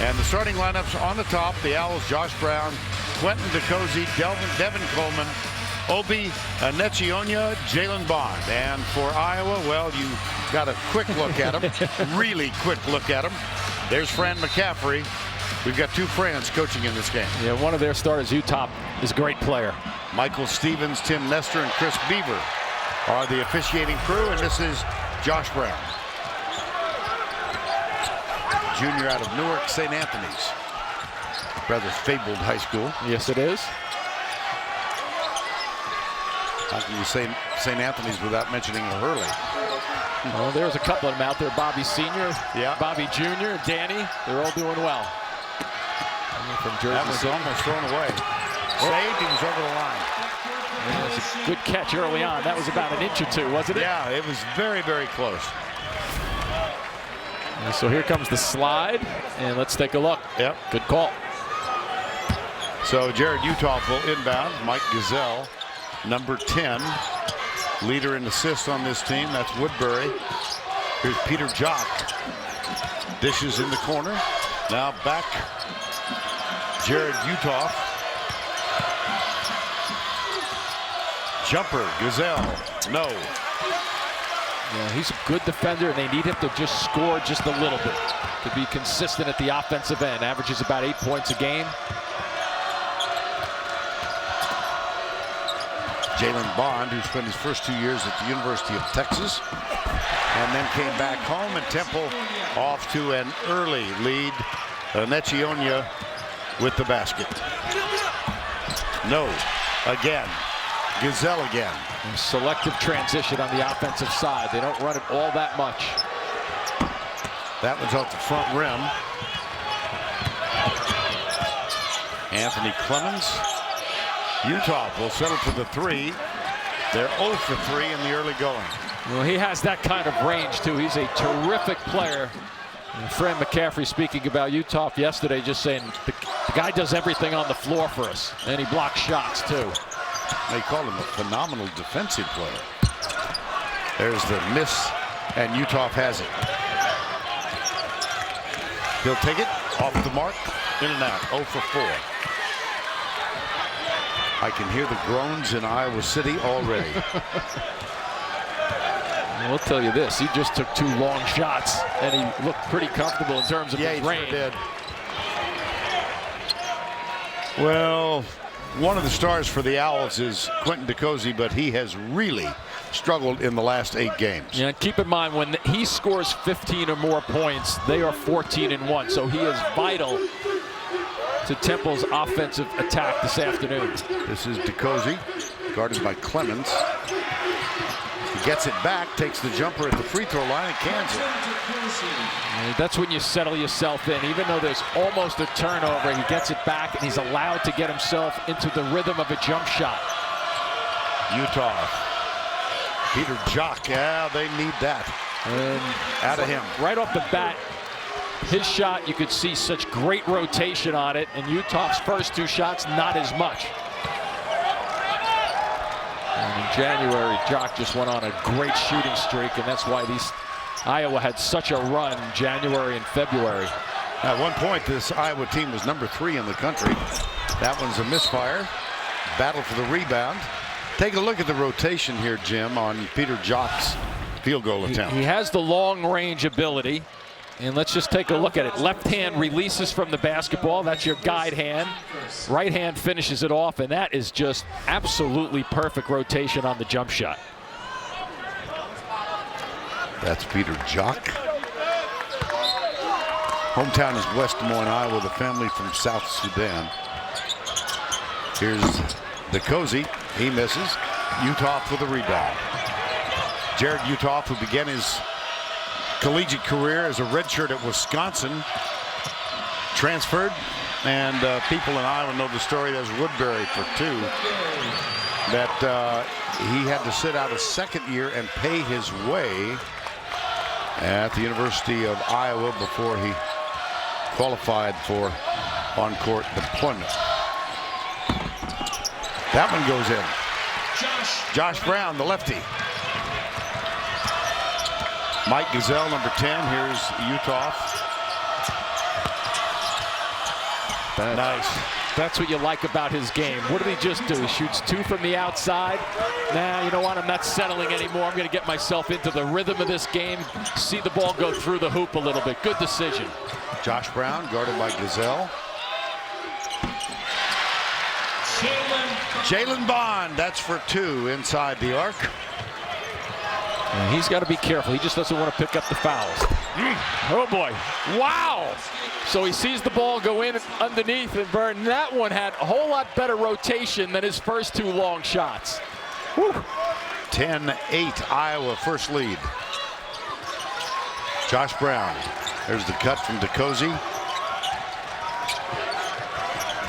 And the starting lineups on the top, the Owls, Josh Brown, Quentin DeCozy, Devin Coleman, Obi Nechionia, Jalen Bond. And for Iowa, well, you got a quick look at him, really quick look at him. There's Fran McCaffrey. We've got two Frans coaching in this game. Yeah, one of their starters, Utah, is a great player. Michael Stevens, Tim Nestor, and Chris Beaver are the officiating crew, and this is Josh Brown, junior out of Newark St. Anthony's, rather fabled high school. Yes, it is. How can you say St. Anthony's without mentioning Hurley? Well, there's a couple of them out there. Bobby Sr., yeah. Bobby Jr., Danny. They're all doing well. From Jersey that was City. almost thrown away. Saved, he was over the line. Yeah, it was a good catch early on. That was about an inch or two, wasn't it? Yeah, it was very, very close. And so here comes the slide, and let's take a look. Yep. Good call. So Jared Uthoff will inbound. Mike Gazelle, number 10, leader in assists on this team. That's Woodbury. Here's Peter Jock. Dishes in the corner. Now back. Jared Uthoff. Jumper, Gazelle, no. Yeah, he's a good defender, and they need him to just score just a little bit to be consistent at the offensive end. Averages about 8 points a game. Jalen Bond, who spent his first 2 years at the University of Texas, and then came back home, and Temple off to an early lead. Nechionia with the basket. No, again. Gazelle again. Selective transition on the offensive side. They don't run it all that much. That one's off the front rim. Anthony Clemens. Utah will settle for the three. They're 0 for 3 in the early going. Well, he has that kind of range, too. He's a terrific player. And Fran McCaffrey speaking about Utah yesterday, just saying the guy does everything on the floor for us. And he blocks shots, too. They call him a phenomenal defensive player. There's the miss, and Utah has it. He'll take it off the mark, in and out, 0 for 4. I can hear the groans in Iowa City already. I'll tell you this, he just took 2 long shots, and he looked pretty comfortable in terms of his range. Sure did. Well, one of the stars for the Owls is Quentin DeCozy, but he has really struggled in the last 8 games. Yeah, keep in mind, when he scores 15 or more points, they are 14-1, so he is vital to Temple's offensive attack this afternoon. This is DeCozy, guarded by Clemens. He gets it back, takes the jumper at the free throw line, and cans it. And that's when you settle yourself in. Even though there's almost a turnover, he gets it back, and he's allowed to get himself into the rhythm of a jump shot. Utah. Peter Jock, yeah, they need that. And out of him. Right off the bat, his shot, you could see such great rotation on it, and Utah's first 2 shots, not as much. And in January, Jock just went on a great shooting streak, and that's why Iowa had such a run January and February. At one point, this Iowa team was number 3 in the country. That one's a misfire. Battle for the rebound. Take a look at the rotation here, Jim, on Peter Jock's field goal attempt. He has the long range ability. And let's just take a look at it. Left hand releases from the basketball. That's your guide hand. Right hand finishes it off, and that is just absolutely perfect rotation on the jump shot. That's Peter Jock. Hometown is West Des Moines, Iowa. The family from South Sudan. Here's DeCozy. He misses. Utah for the rebound. Jared Utah, who began his collegiate career as a redshirt at Wisconsin, transferred, and people in Iowa know the story. There's Woodbury for 2, that he had to sit out a second year and pay his way at the University of Iowa before he qualified for on-court deployment. That one goes in. Josh Brown, the lefty. Mike Gazelle, number 10. Here's Utah. Nice. That's what you like about his game. What did he just do? He shoots 2 from the outside. Nah, you know what? I'm not settling anymore. I'm going to get myself into the rhythm of this game, see the ball go through the hoop a little bit. Good decision. Josh Brown guarded by Gazelle. Jalen Bond, that's for 2 inside the arc. And he's got to be careful. He just doesn't want to pick up the fouls. Oh, boy. Wow. So he sees the ball go in underneath, and Vern, that one had a whole lot better rotation than his first 2 long shots. 10-8, Iowa first lead. Josh Brown. There's the cut from DeCozy.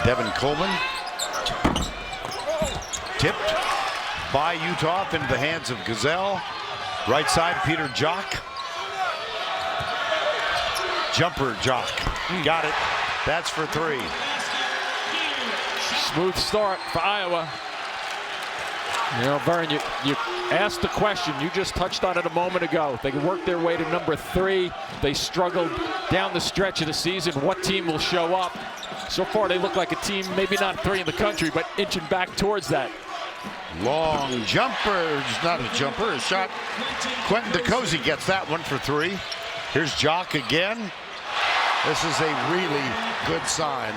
Devin Coleman. Tipped by Utah into the hands of Gazelle. Right side, Peter Jock. Jumper Jock. Got it. That's for 3. Smooth start for Iowa. You know, Vern, you asked the question. You just touched on it a moment ago. They worked their way to number 3. They struggled down the stretch of the season. What team will show up? So far, they look like a team, maybe not 3 in the country, but inching back towards that. Long jumper. Not a jumper, a shot. Quentin DeCozy gets that one for 3. Here's Jock again. This is a really good sign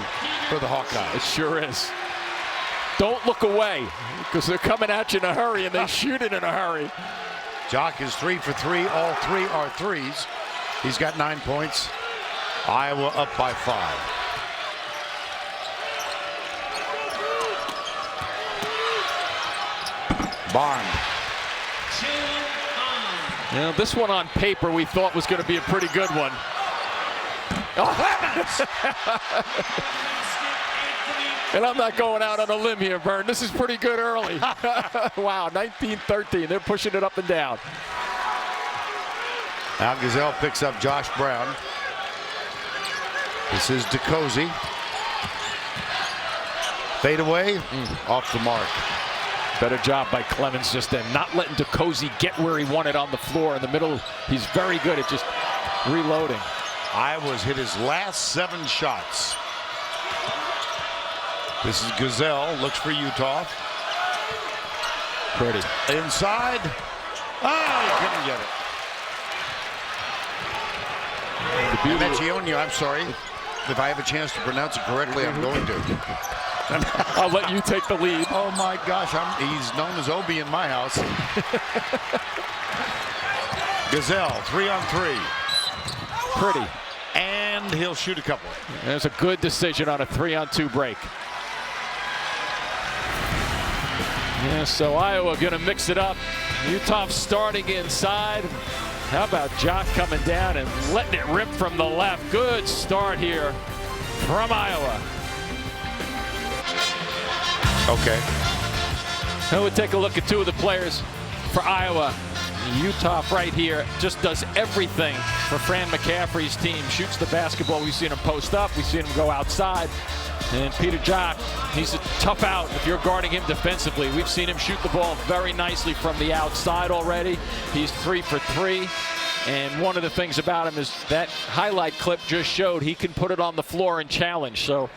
for the Hawkeyes. It sure is. Don't look away, because they're coming at you in a hurry, and they shoot it in a hurry. Jock is 3 for 3. All 3 are 3s. He's got 9 points. Iowa up by 5. Bond. You know, this one on paper we thought was going to be a pretty good one. Oh. And I'm not going out on a limb here, Vern. This is pretty good early. Wow, 19-13. They're pushing it up and down. Now Gazelle picks up Josh Brown. This is DeCozy. Fade away, off the mark. Better job by Clemens just then, not letting DeCozy get where he wanted on the floor in the middle. He's very good at just reloading. Iowa's hit his last 7 shots. This is Gazelle, looks for Utah. Pretty. Inside. He couldn't get it. Mecchionia, I'm sorry. If I have a chance to pronounce it correctly, I'm going to. I'll let you take the lead. Oh my gosh, he's known as Obi in my house. Gazelle, 3 on 3. Pretty. And he'll shoot a couple. There's a good decision on a 3-on-2 break. Yeah, so Iowa going to mix it up. Utah starting inside. How about Jock coming down and letting it rip from the left? Good start here from Iowa. Okay. Now we'll take a look at 2 of the players for Iowa. Utah right here just does everything for Fran McCaffrey's team. Shoots the basketball. We've seen him post up. We've seen him go outside. And Peter Jock, he's a tough out if you're guarding him defensively. We've seen him shoot the ball very nicely from the outside already. He's 3 for 3. And one of the things about him is that highlight clip just showed he can put it on the floor and challenge. So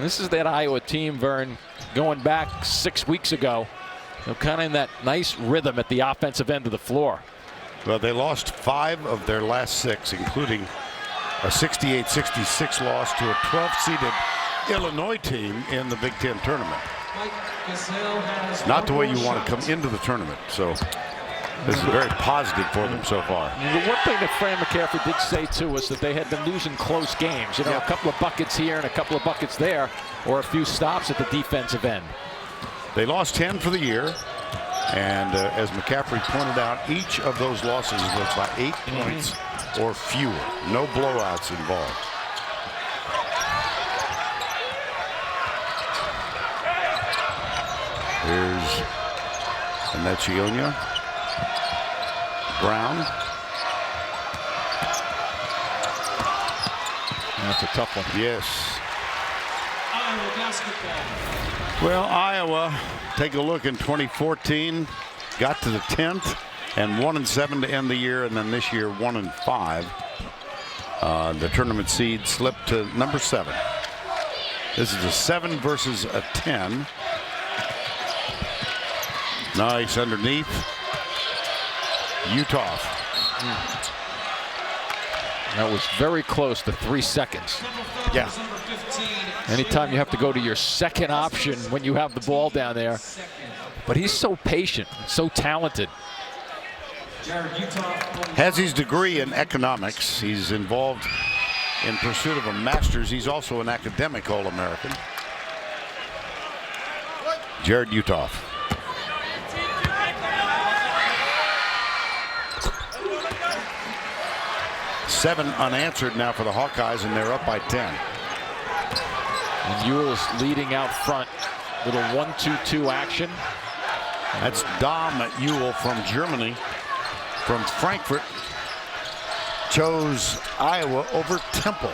this is that Iowa team, Vern, going back 6 weeks ago. They're kind of in that nice rhythm at the offensive end of the floor. Well, they lost 5 of their last 6, including a 68-66 loss to a 12th-seeded Illinois team in the Big Ten tournament. Not the way you want to come into the tournament. So this is very positive for them so far. The one thing that Fran McCaffrey did say, too, was that they had been losing close games. You know, a couple of buckets here and a couple of buckets there, or a few stops at the defensive end. They lost 10 for the year. And as McCaffrey pointed out, each of those losses was by 8 points or fewer. No blowouts involved. Here's Mecchionia. Brown. That's a tough one. Yes. Well, Iowa, take a look in 2014, got to the 10th and 1-7 to end the year, and then this year 1-5. The tournament seed slipped to number 7. This is a 7 versus a 10. Nice underneath. Utah. That was very close to 3 seconds. Yeah. Anytime you have to go to your second option when you have the ball down there. But he's so patient, so talented. Has his degree in economics. He's involved in pursuit of a master's. He's also an academic All-American. Jared Uthoff. Seven unanswered now for the Hawkeyes, and they're up by 10. And Ewell's leading out front. Little 1-2-2 action. That's Dom Ewell from Germany. From Frankfurt. Chose Iowa over Temple.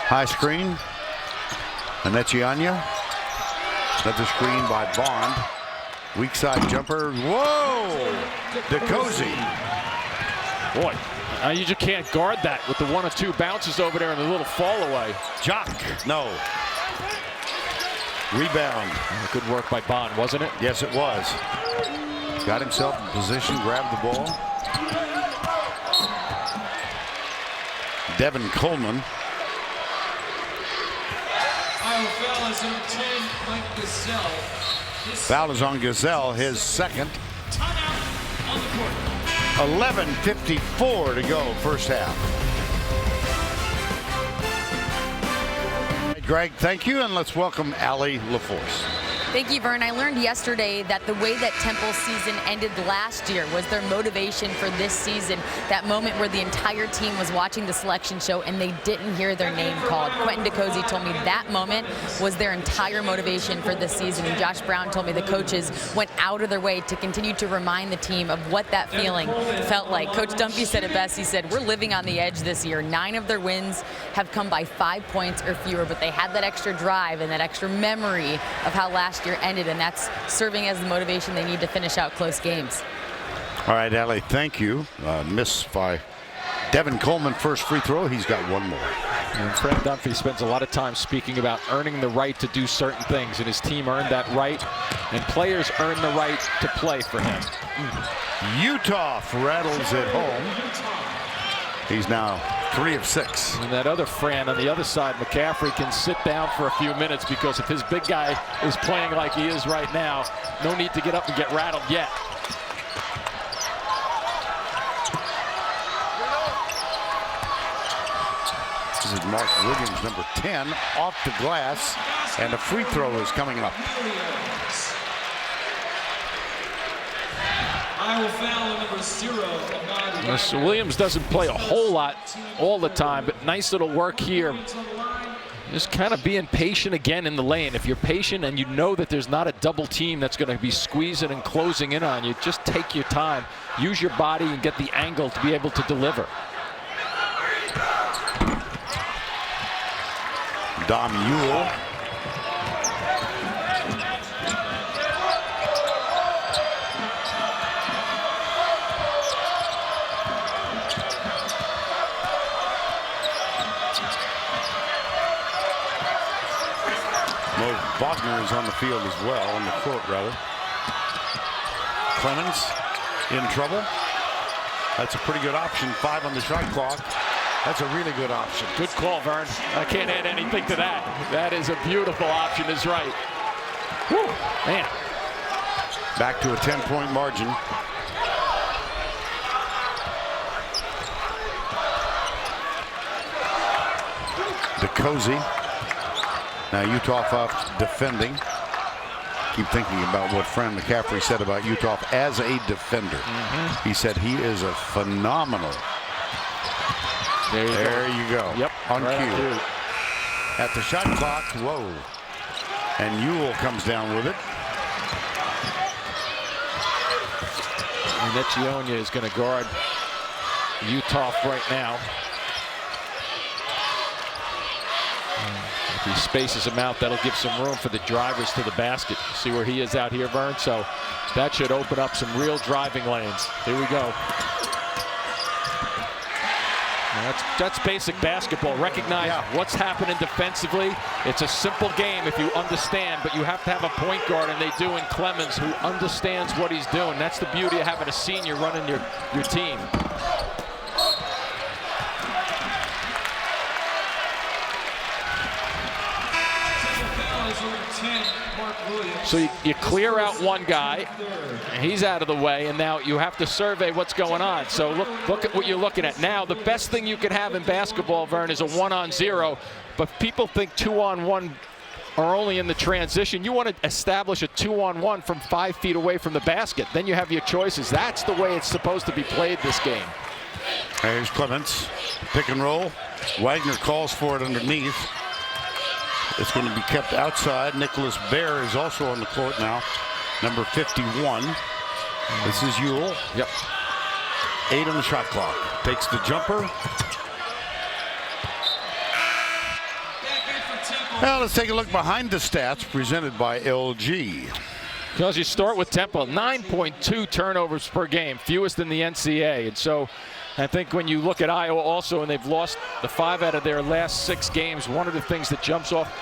High screen. Anechianya. Another screen by Bond. Weak side jumper. Whoa! DeCozy. Boy, you just can't guard that with the 1 or 2 bounces over there and the little fall away. Jock. No. Rebound. Good work by Bond, wasn't it? Yes, it was. Got himself in position, grabbed the ball. Devin Coleman. Foul is on Gazelle, his second. 11:54 to go, first half. Greg, thank you, and let's welcome Allie LaForce. Thank you, Vern. I learned yesterday that the way that Temple's season ended last year was their motivation for this season. That moment where the entire team was watching the selection show and they didn't hear their name called. Quentin DeCozy told me that moment was their entire motivation for this season. And Josh Brown told me the coaches went out of their way to continue to remind the team of what that feeling felt like. Coach Dumpy said it best. He said, we're living on the edge this year. 9 of their wins have come by 5 points or fewer, but they had that extra drive and that extra memory of how last year ended, and that's serving as the motivation they need to finish out close games. All right, Allie, thank you. Miss by Devin Coleman, first free throw. He's got one more. And Fred Dunphy spends a lot of time speaking about earning the right to do certain things, and his team earned that right, and players earn the right to play for him. Utah rattles it home. He's now 3 of 6. And that other Fran on the other side, McCaffrey, can sit down for a few minutes because if his big guy is playing like he is right now, no need to get up and get rattled yet. This is Mark Williams, number 10, off the glass, and a free throw is coming up. So Williams doesn't play a whole lot all the time, but nice little work here. Just kind of being patient again in the lane. If you're patient and you know that there's not a double team that's going to be squeezing and closing in on you, just take your time, use your body and get the angle to be able to deliver. Dom Ewell. Wagner is on the field as well, on the court rather. Clemens in trouble. That's a pretty good option. 5 on the shot clock. That's a really good option. Good call, Vern. I can't add anything to that. That is a beautiful option, is right. Whew, man. Back to a 10-point margin. DeCozy. Now Utah off defending. Keep thinking about what Fran McCaffrey said about Utah as a defender. He said he is a phenomenal. There you go. Yep. On right cue. At the shot clock. Whoa. And Ewell comes down with it. Anechianya is going to guard Utah right now. If he spaces him out, that'll give some room for the drivers to the basket. See where he is out here, Vern? So that should open up some real driving lanes. Here we go. That's basic basketball. Recognize what's happening defensively. It's a simple game if you understand, but you have to have a point guard, and they do in Clemens, who understands what he's doing. That's the beauty of having a senior running your team. So you clear out one guy, and he's out of the way, and now you have to survey what's going on. So look at what you're looking at now. The best thing you can have in basketball, Vern, is a 1-on-0, but people think 2-on-1 are only in the transition. You want to establish a 2-on-1 from 5 feet away from the basket. Then you have your choices. That's the way it's supposed to be played this game. Here's Clemens, pick and roll. Wagner calls for it underneath. It's going to be kept outside. Nicholas Bear is also on the court now, number 51. This is Ewell. Yep. 8 on the shot clock. Takes the jumper. Well, let's take a look behind the stats presented by LG. Because you start with Temple, 9.2 turnovers per game, fewest in the NCAA. And so I think when you look at Iowa also, and they've lost the 5 out of their last 6 games, one of the things that jumps off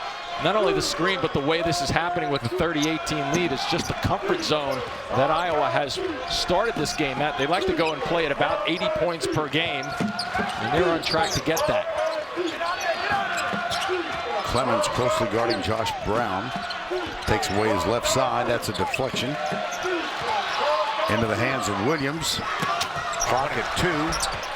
not only the screen, but the way this is happening with a 30-18 lead is just the comfort zone that Iowa has started this game at. They like to go and play at about 80 points per game, and they're on track to get that. Clemens closely guarding Josh Brown. Takes away his left side. That's a deflection. Into the hands of Williams. Clock at 2.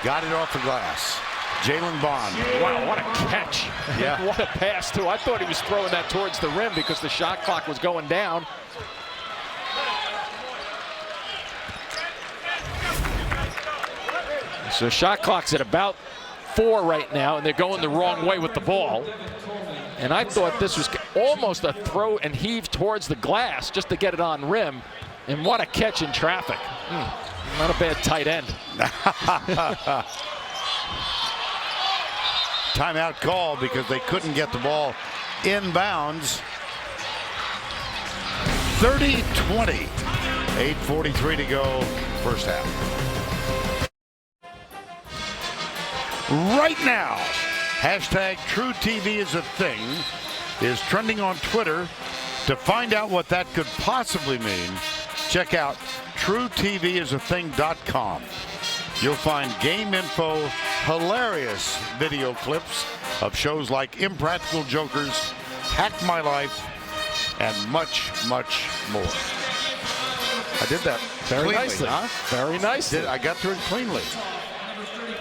Got it off the glass. Jalen Bond. Wow, what a catch. Yeah. What a pass, too. I thought he was throwing that towards the rim because the shot clock was going down. So shot clock's at about 4 right now, and they're going the wrong way with the ball. And I thought this was almost a throw and heave towards the glass just to get it on rim. And what a catch in traffic. Not a bad tight end. Timeout call because they couldn't get the ball inbounds. 30-20. 8:43 to go, first half. Right now, hashtag TrueTV is a thing is trending on Twitter. To find out what that could possibly mean, check out TrueTVIsAthing.com. You'll find game info, hilarious video clips of shows like Impractical Jokers, Hack My Life, and much, much more. I did that Very cleanly, nicely. huh? Very nicely. I got through it cleanly.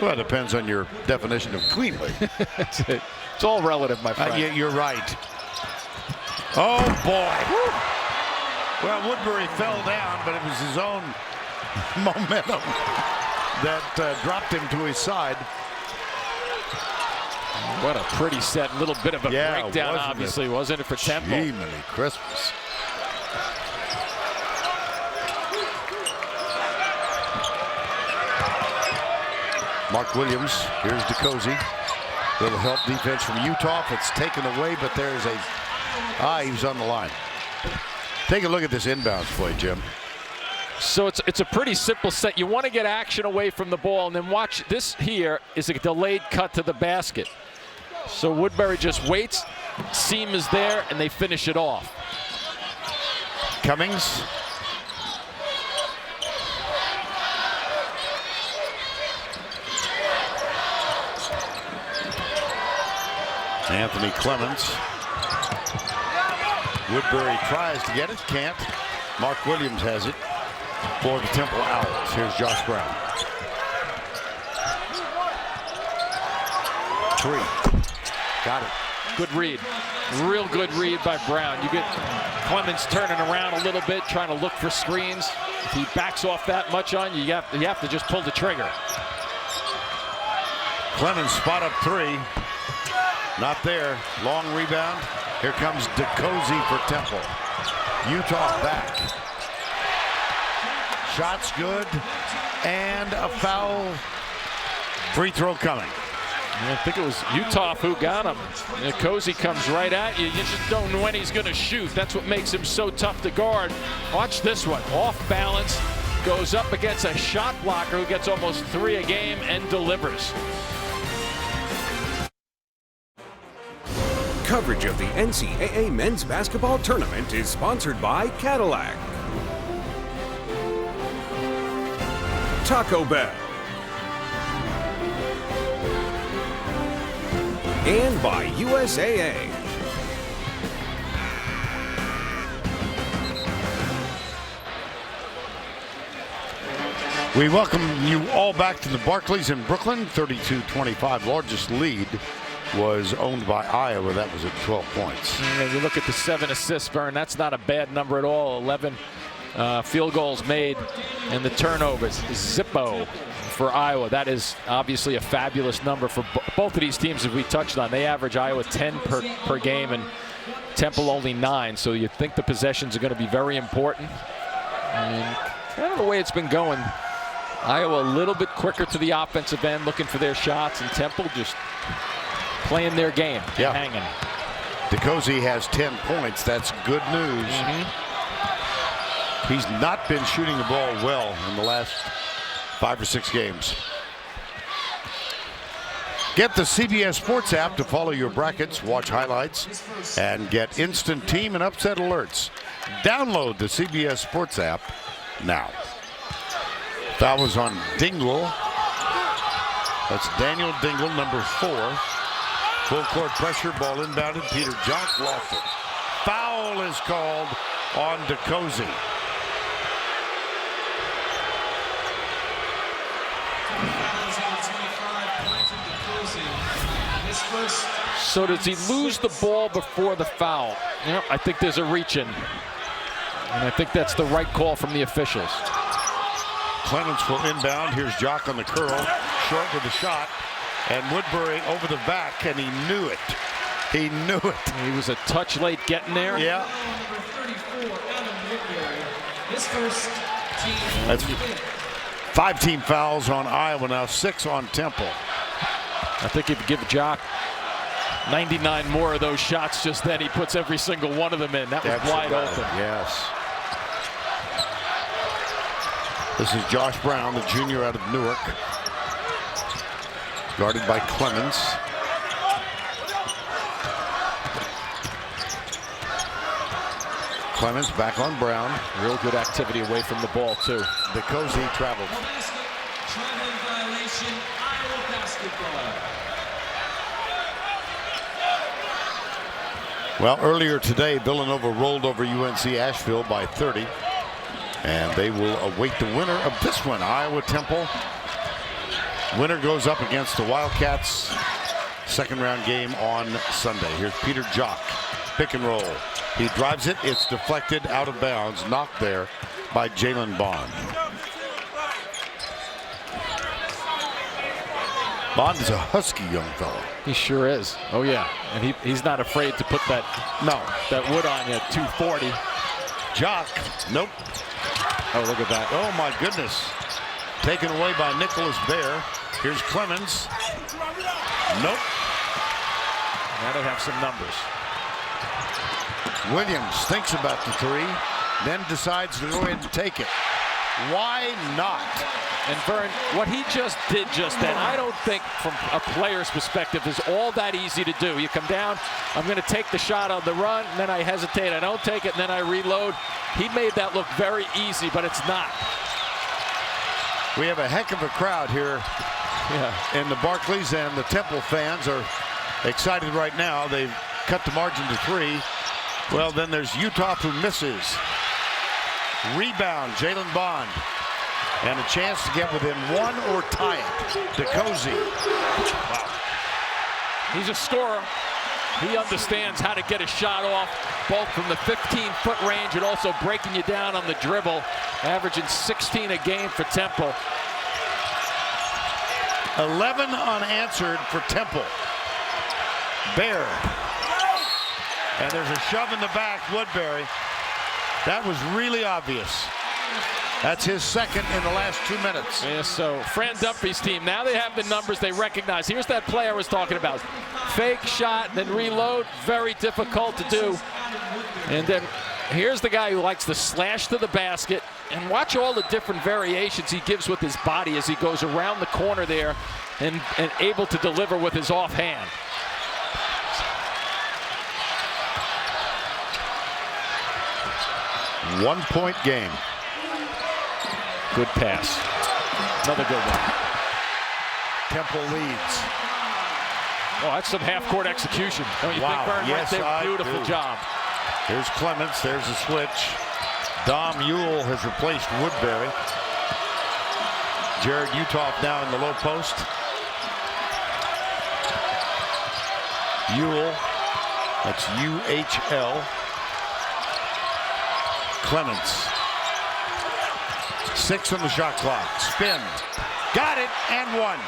Well, it depends on your definition of cleanly. It's all relative, my friend. You're right. Oh, boy. Woo. Well, Woodbury fell down, but it was his own momentum that dropped him to his side. What a pretty set. Little bit of a breakdown, obviously, wasn't it, for Temple? Jiminy Christmas. Mark Williams, here's DeCozy. Little help defense from Utah. It's taken away, but there's a... he was on the line. Take a look at this inbounds play, Jim. So it's a pretty simple set. You want to get action away from the ball, and then watch this here is a delayed cut to the basket. So Woodbury just waits, seam is there, and they finish it off. Cummings. Anthony Clemens. Woodbury tries to get it, can't. Mark Williams has it for the Temple Owls. Here's Josh Brown. 3. Got it. Good read. Real good read by Brown. You get Clemens turning around a little bit, trying to look for screens. If he backs off that much on you, you have to just pull the trigger. Clemens spot up 3. Not there. Long rebound. Here comes DeCozy for Temple. Utah back. Shots good. And a foul. Free throw coming. I think it was Utah who got him. DeCozy comes right at you. You just don't know when he's going to shoot. That's what makes him so tough to guard. Watch this one. Off balance. Goes up against a shot blocker who gets almost 3 a game and delivers. Coverage of the NCAA men's basketball tournament is sponsored by Cadillac, Taco Bell, and by USAA. We welcome you all back to the Barclays in Brooklyn. 32-25. Largest lead was owned by Iowa. That was at 12 points. And you look at the 7 assists, Vern. That's not a bad number at all. 11 field goals made, and the turnovers. Zippo for Iowa. That is obviously a fabulous number for both of these teams, as we touched on. They average Iowa 10 per game, and Temple only 9. So you think the possessions are going to be very important. And kind of the way it's been going, Iowa a little bit quicker to the offensive end, looking for their shots, and Temple just playing their game, hanging. DeCozy has 10 points. That's good news. He's not been shooting the ball well in the last 5 or 6 games. Get the CBS Sports app to follow your brackets, watch highlights, and get instant team and upset alerts. Download the CBS Sports app now. Foul was on Dingle. That's Daniel Dingle, number 4. Full court pressure, ball inbounded. Peter Jock lost it. Foul is called on DeCozy. So does he lose the ball before the foul? Yep, I think there's a reach in. And I think that's the right call from the officials. Clements will inbound. Here's Jock on the curl. Short with the shot. And Woodbury over the back, and he knew it. He knew it. He was a touch late getting there. Yeah. That's 5 team fouls on Iowa now, 6 on Temple. I think if you give Jock 99 more of those shots just then, he puts every single one of them in. That was wide open. Yes. This is Josh Brown, the junior out of Newark. Guarded by Clemens. Clemens back on Brown. Real good activity away from the ball, too. DeCozy traveled. Well, earlier today, Villanova rolled over UNC Asheville by 30. And they will await the winner of this one, Iowa Temple. Winner goes up against the Wildcats. Second round game on Sunday. Here's Peter Jock. Pick and roll. He drives it. It's deflected out of bounds. Knocked there by Jalen Bond. Bond is a husky young fellow. He sure is. Oh, yeah. And he's not afraid to put that wood on you at 240. Jock. Nope. Oh, look at that. Oh, my goodness. Taken away by Nicholas Bear. Here's Clemens. Nope. Now they have some numbers. Williams thinks about the 3, then decides to go ahead and take it. Why not? And Vern, what he just did just then, I don't think from a player's perspective is all that easy to do. You come down, I'm going to take the shot on the run, and then I hesitate, I don't take it, and then I reload. He made that look very easy, but it's not. We have a heck of a crowd here in the Barclays, and the Temple fans are excited right now. They've cut the margin to 3. Well, then there's Utah who misses. Rebound, Jalen Bond. And a chance to get within 1 or tie it. DeCozy. Wow. He's a scorer. He understands how to get a shot off, both from the 15-foot range and also breaking you down on the dribble, averaging 16 a game for Temple. 11 unanswered for Temple. Bear. And there's a shove in the back, Woodbury. That was really obvious. That's his second in the last 2 minutes. Yeah, so Fran Duffy's team, now they have the numbers they recognize. Here's that play I was talking about. Fake shot, then reload. Very difficult to do. And then here's the guy who likes to slash to the basket. And watch all the different variations he gives with his body as he goes around the corner there and able to deliver with his offhand. 1-point game. Good pass. Another good one. Temple leads. Oh, that's some half-court execution. Don't you Wow. think, Vern? Yes, right there, I beautiful do. job. Here's Clements. There's a switch. Dom Ewell has replaced Woodbury. Jared Utoff now in the low post. Ewell. That's UHL. Clements. 6 on the shot clock. Spin. Got it and one.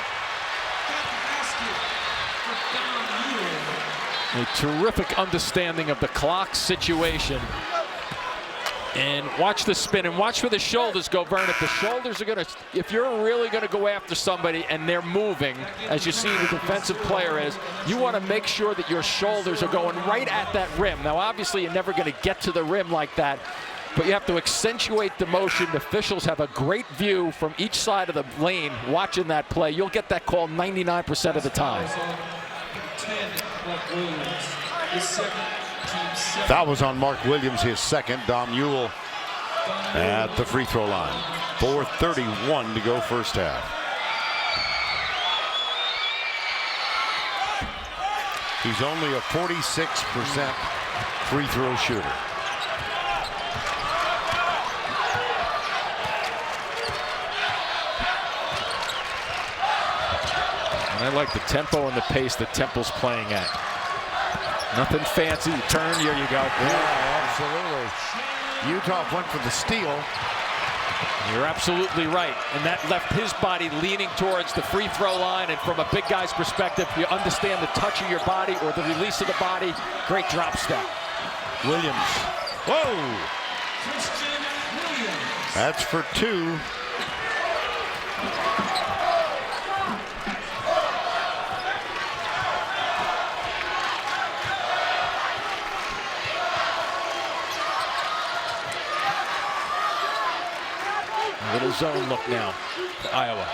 A terrific understanding of the clock situation. And watch the spin and watch where the shoulders go, Vern. If the shoulders are going to, if you're really going to go after somebody and they're moving, as you see the defensive player is, you want to make sure that your shoulders are going right at that rim. Now, obviously, you're never going to get to the rim like that, but you have to accentuate the motion. The officials have a great view from each side of the lane watching that play. You'll get that call 99% of the time. That was on Mark Williams, his second. Dom Ewell at the free throw line. 4:31 to go first half. He's only a 46% free throw shooter. And I like the tempo and the pace that Temple's playing at. Nothing fancy. Turn, here you go. Yeah, absolutely. Utah went for the steal. You're absolutely right. And that left his body leaning towards the free throw line. And from a big guy's perspective, you understand the touch of your body or the release of the body. Great drop step. Williams. Whoa! That's for 2. Little zone look now to Iowa.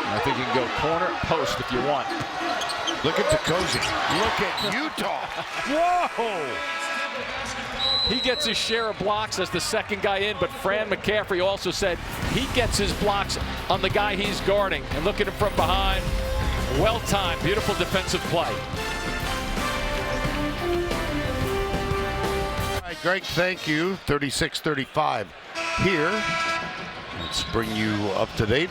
I think you can go corner, post if you want. Look at DeCozy. Look at Utah. Whoa! He gets his share of blocks as the second guy in, but Fran McCaffrey also said he gets his blocks on the guy he's guarding. And look at him from behind. Well timed, beautiful defensive play. Greg, thank you. 36-35 here. Let's bring you up to date.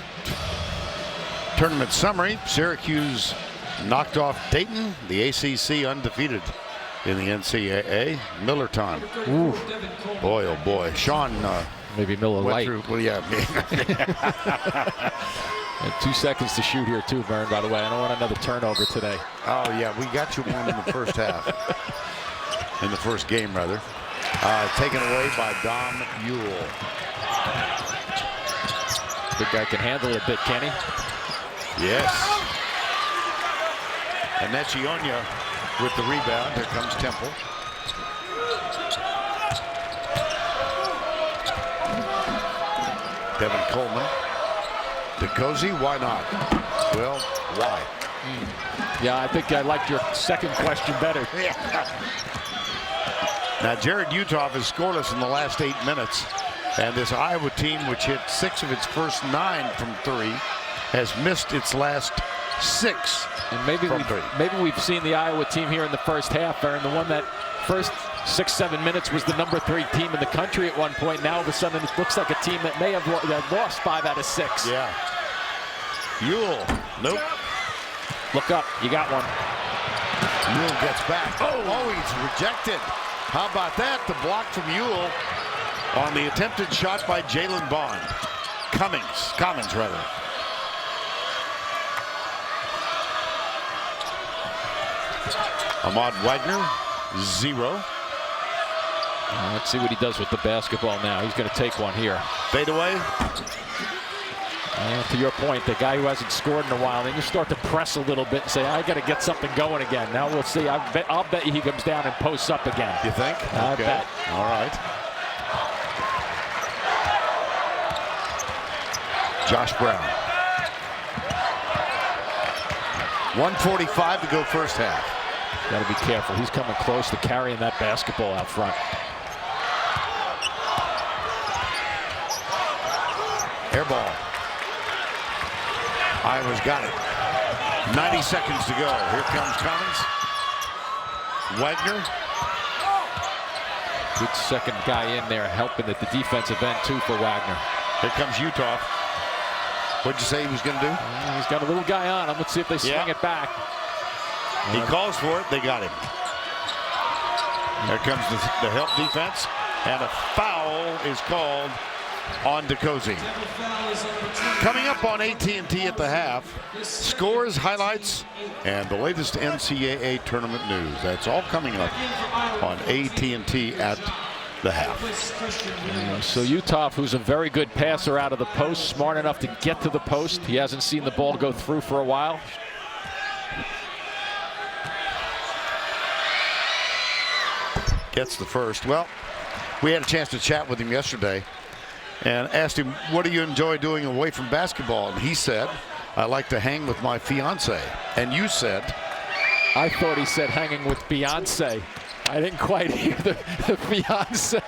Tournament summary. Syracuse knocked off Dayton. The ACC undefeated in the NCAA. Miller time. Ooh. Boy, oh boy. Sean Maybe Miller went light. through. Well, yeah. And 2 seconds to shoot here too, Vern, by the way. I don't want another turnover today. Oh, yeah. We got you one in the first half. In the first game, rather. Taken away by Dom Ewell. Big guy can handle it a bit, Kenny. Yes. And Nechionia with the rebound. Here comes Temple. Devin Coleman. DeCozy, why not? Well, why? Yeah, I think I liked your second question better. Yeah. Now, Jared Utoff is scoreless in the last 8 minutes. And this Iowa team, which hit 6 of its first 9 from 3, has missed its last 6 And maybe from 3. we've seen the Iowa team here in the first half, Vern. The one that first 6-7 minutes was the number 3 team in the country at one point. Now all of a sudden it looks like a team that may have lost 5 out of 6. Yeah. Ewell. Nope. Look up. You got one. Ewell gets back. Oh, he's rejected. How about that? The block from Ewell on the attempted shot by Jalen Bond. Commons, rather. Ahmad Wagner, 0. Let's see what he does with the basketball now. He's going to take one here. Fade away. To your point, the guy who hasn't scored in a while, then you start to press a little bit and say, I got to get something going again. Now we'll see. I'll bet you he comes down and posts up again. You think? I Okay. bet. All right. Josh Brown. 1:45 to go first half. Got to be careful. He's coming close to carrying that basketball out front. Air ball. Iowa's got it. 90 seconds to go. Here comes Collins. Wagner. Good second guy in there helping at the defensive end too for Wagner. Here comes Utah. What'd you say he was going to do? He's got a little guy on him. Let's see if they swing it back. He calls for it. They got him. Here comes the help defense. And a foul is called on DeCozy. Coming up on AT&T at the half, scores, highlights, and the latest NCAA tournament news. That's all coming up on AT&T at the half. So Utah, who's a very good passer out of the post, smart enough to get to the post. He hasn't seen the ball go through for a while. Gets the first. Well, we had a chance to chat with him yesterday and asked him, what do you enjoy doing away from basketball? And he said, I like to hang with my fiance. And you said? I thought he said hanging with Beyonce. I didn't quite hear the fiance.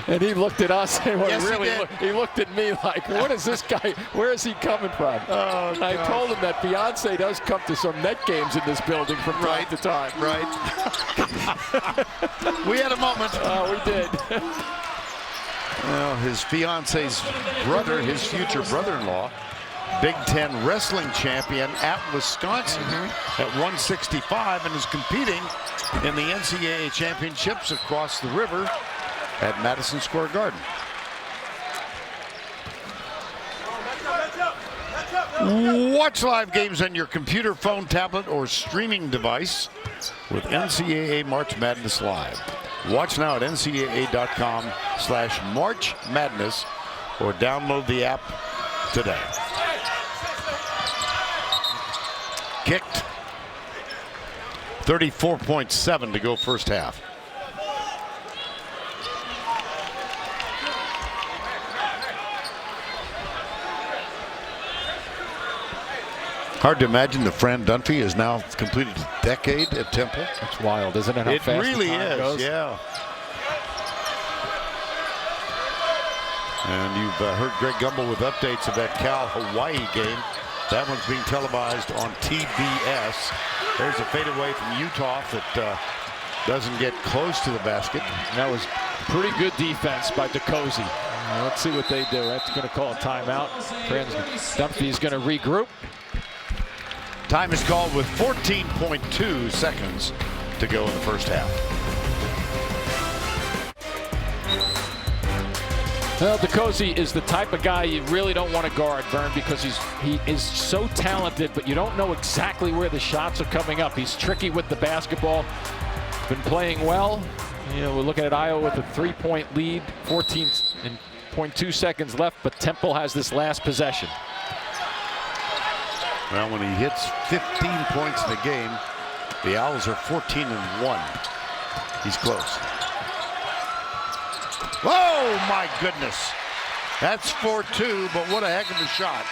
And he looked at us and he looked at me like, what is this guy? Where is he coming from? Oh, and I told him that Beyonce does come to some net games in this building from time to time. Right. We had a moment. We did. Well, his fiance's brother, his future brother-in-law, Big Ten wrestling champion at Wisconsin at 165 and is competing in the NCAA championships across the river at Madison Square Garden. Watch live games on your computer, phone, tablet, or streaming device with NCAA March Madness Live. Watch now at ncaa.com/March Madness or download the app today. Kicked. 34.7 to go first half. Hard to imagine that Fran Dunphy has now completed a decade at Temple. That's wild, isn't it? How It fast really the time is, goes? yeah. And you've heard Greg Gumbel with updates of that Cal-Hawaii game. That one's being televised on TBS. There's a fadeaway from Utah that doesn't get close to the basket. That was pretty good defense by DeCozy. Let's see what they do. That's going to call a timeout. Dunphy's going to regroup. Time is called with 14.2 seconds to go in the first half. Well, DeCozy is the type of guy you really don't want to guard, Vern, because he is so talented, but you don't know exactly where the shots are coming up. He's tricky with the basketball. Been playing well. You know, we're looking at Iowa with a 3-point lead, 14.2 seconds left, but Temple has this last possession. Well, when he hits 15 points in the game, the Owls are 14-1. He's close. Oh, my goodness. That's 4-2, but what a heck of a shot.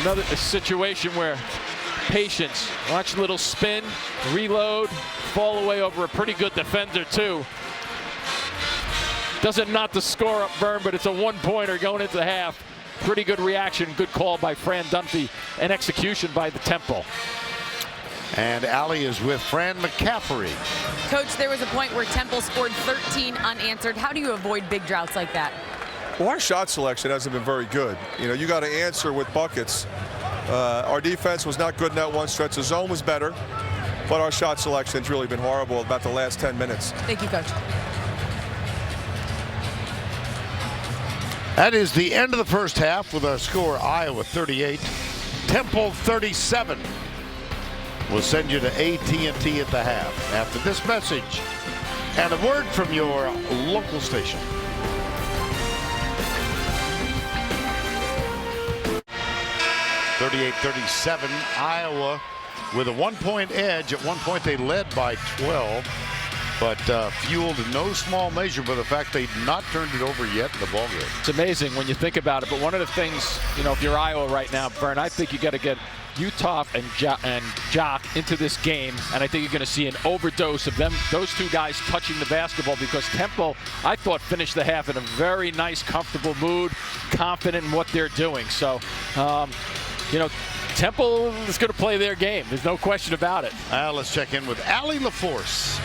Another situation where patience, watch a little spin, reload, fall away over a pretty good defender too. Doesn't knot the score up, Vern, but it's a one-pointer going into the half. Pretty good reaction, good call by Fran Dunphy, and execution by the Temple. And Allie is with Fran McCaffrey. Coach, there was a point where Temple scored 13 unanswered. How do you avoid big droughts like that? Well, our shot selection hasn't been very good. You know, you got to answer with buckets. Our defense was not good in that one stretch. The zone was better, but our shot selection's really been horrible about the last 10 minutes. Thank you, Coach. That is the end of the first half with our score Iowa 38, Temple 37. We'll send you to AT&T at the half after this message and a word from your local station. (38-37) Iowa with a 1-point edge. At one point they led by 12. but fueled in no small measure by the fact they've not turned it over yet in the ballgame. It's amazing when you think about it, but one of the things, you know, if you're Iowa right now, Vern, I think you got to get Utah and Jock into this game, and I think you're going to see an overdose of them, those two guys touching the basketball, because Temple, I thought, finished the half in a very nice, comfortable mood, confident in what they're doing. So, you know, Temple is going to play their game. There's no question about it. Let's check in with Allie LaForce.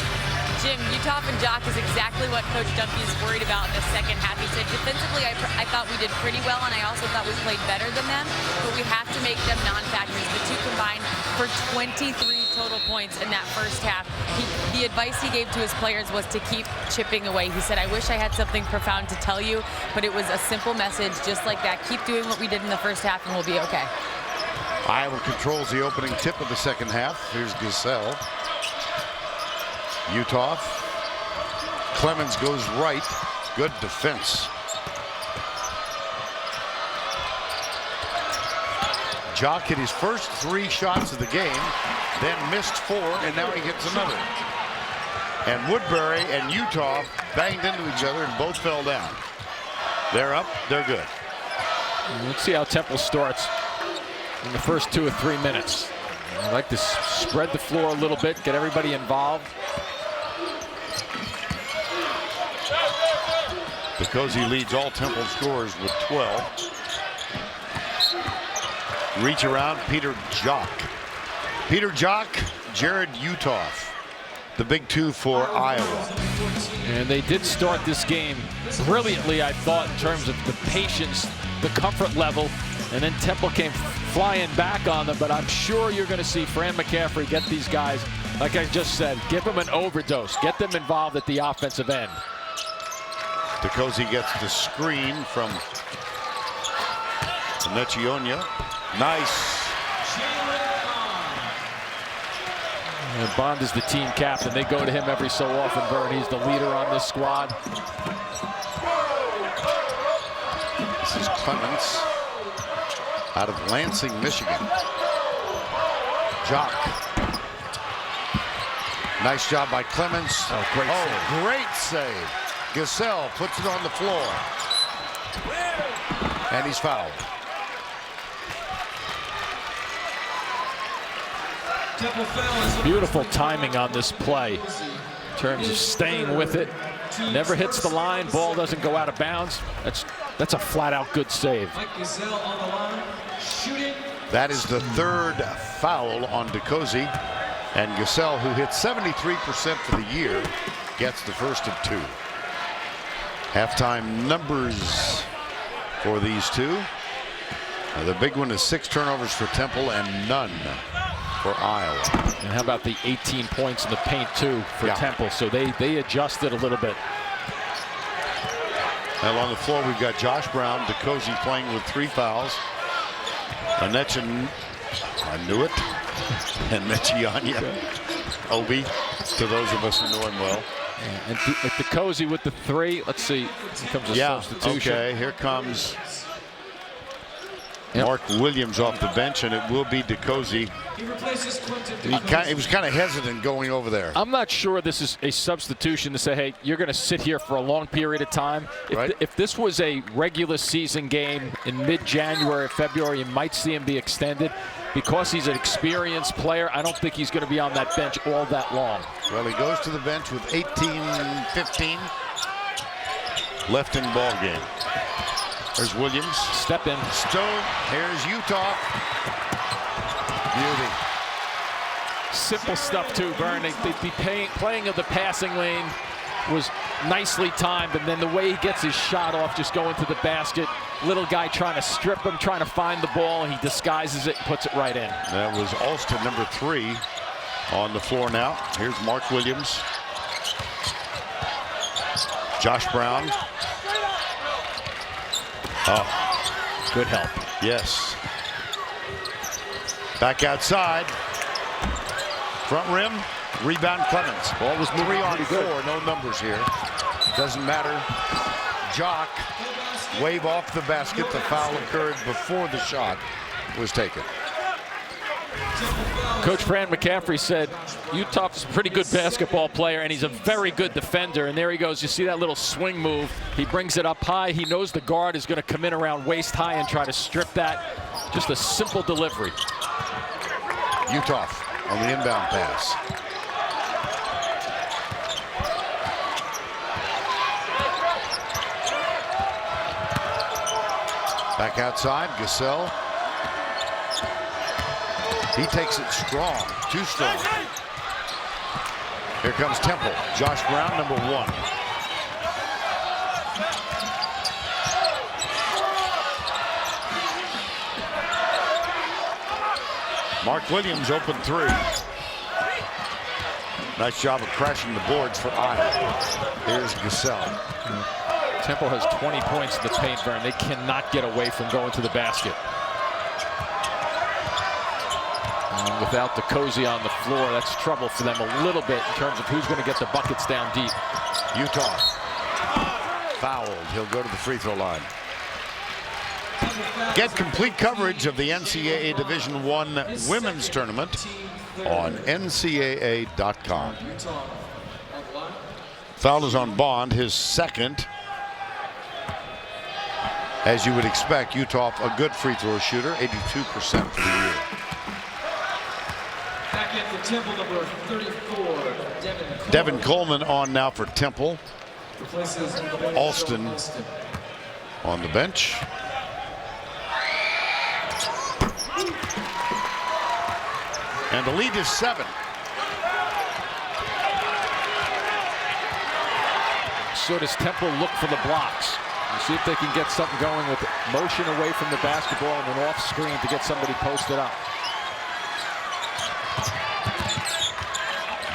Jim, Utah and Jock is exactly what Coach Dumpy is worried about in the second half. He said defensively, I thought we did pretty well, and I also thought we played better than them, but we have to make them non-factors. The two combined for 23 total points in that first half. The advice he gave to his players was to keep chipping away. He said, I wish I had something profound to tell you, but it was a simple message just like that. Keep doing what we did in the first half, and we'll be okay. Iowa controls the opening tip of the second half. Here's Giselle. Utah. Clemens goes right. Good defense. Jock hit his first 3 shots of the game, then missed 4, and now he hits another. And Woodbury and Utah banged into each other and both fell down. They're up. They're good. Let's see how Temple starts in the first 2 or 3 minutes. I like to spread the floor a little bit, get everybody involved. Because leads all Temple scorers with 12. Reach around, Peter Jock. Peter Jock, Jared Utah. The big 2 for Iowa. And they did start this game brilliantly, I thought, in terms of the patience, the comfort level, and then Temple came flying back on them. But I'm sure you're going to see Fran McCaffrey get these guys, like I just said, give them an overdose, get them involved at the offensive end. DeCozy gets the screen from Necchionia. Nice. And Bond is the team captain. They go to him every so often, Vern. He's the leader on this squad. This is Clemens out of Lansing, Michigan. Jock. Nice job by Clemens. Oh, great save. Great save. Giselle puts it on the floor. And he's fouled. Beautiful timing on this play in terms of staying with it. Never hits the line. Ball doesn't go out of bounds. That's a flat-out good save. That is the 3rd foul on DeCozy. And Giselle, who hit 73% for the year, gets the first of 2. Halftime numbers for these two. The big one is 6 turnovers for Temple and none for Iowa. And how about the 18 points in the paint, too, for Temple? So they adjusted a little bit. And on the floor, we've got Josh Brown, DeCozy playing with 3 fouls. Anetchin, I knew it. And Necchiania, Obi, to those of us who know him well. And DeCozy with the 3. Let's see. Here comes a substitution. Okay, here comes Mark Williams off the bench, and it will be DeCozy. He was kind of hesitant going over there. I'm not sure this is a substitution to say, hey, you're going to sit here for a long period of time. If this was a regular season game in mid-January, February, you might see him be extended. Because he's an experienced player, I don't think he's going to be on that bench all that long. Well, he goes to the bench with 18-15 left in ball game. There's Williams. Step in. Stone. Here's Utah. Beauty. Simple stuff, too, Vern. The playing of the passing lane was nicely timed, and then the way he gets his shot off, just going to the basket. Little guy trying to strip him, trying to find the ball, and he disguises it and puts it right in. That was Alston, number 3, on the floor now. Here's Mark Williams. Josh Brown. Oh, good help. Yes. Back outside. Front rim. Rebound Clemens. Ball was 3 on 4. No numbers here. Doesn't matter. Jock. Wave off the basket. The foul occurred before the shot was taken. Coach Fran McCaffrey said Uthoff's a pretty good basketball player, and he's a very good defender. And there he goes. You see that little swing move. He brings it up high. He knows the guard is going to come in around waist high and try to strip that. Just a simple delivery. Uthoff on the inbound pass. Back outside, Gasell. He takes it strong, too strong. Here comes Temple. Josh Brown, number 1. Mark Williams, open 3. Nice job of crashing the boards for Iowa. Here's Gasell. Temple has 20 points in the paint, Vern. They cannot get away from going to the basket. And without the Cozy on the floor, that's trouble for them a little bit in terms of who's going to get the buckets down deep. Utah fouled. He'll go to the free throw line. Get complete coverage of the NCAA Division I Women's Tournament on NCAA.com. Foul is on Bond, his second. As you would expect, Utah a good free throw shooter, 82% for the year. Back in for Temple, number 34, Devin Coleman on now for Temple. replaces Alston on the bench. And the lead is 7. So does Temple look for the blocks. See if they can get something going with motion away from the basketball and an off screen to get somebody posted up.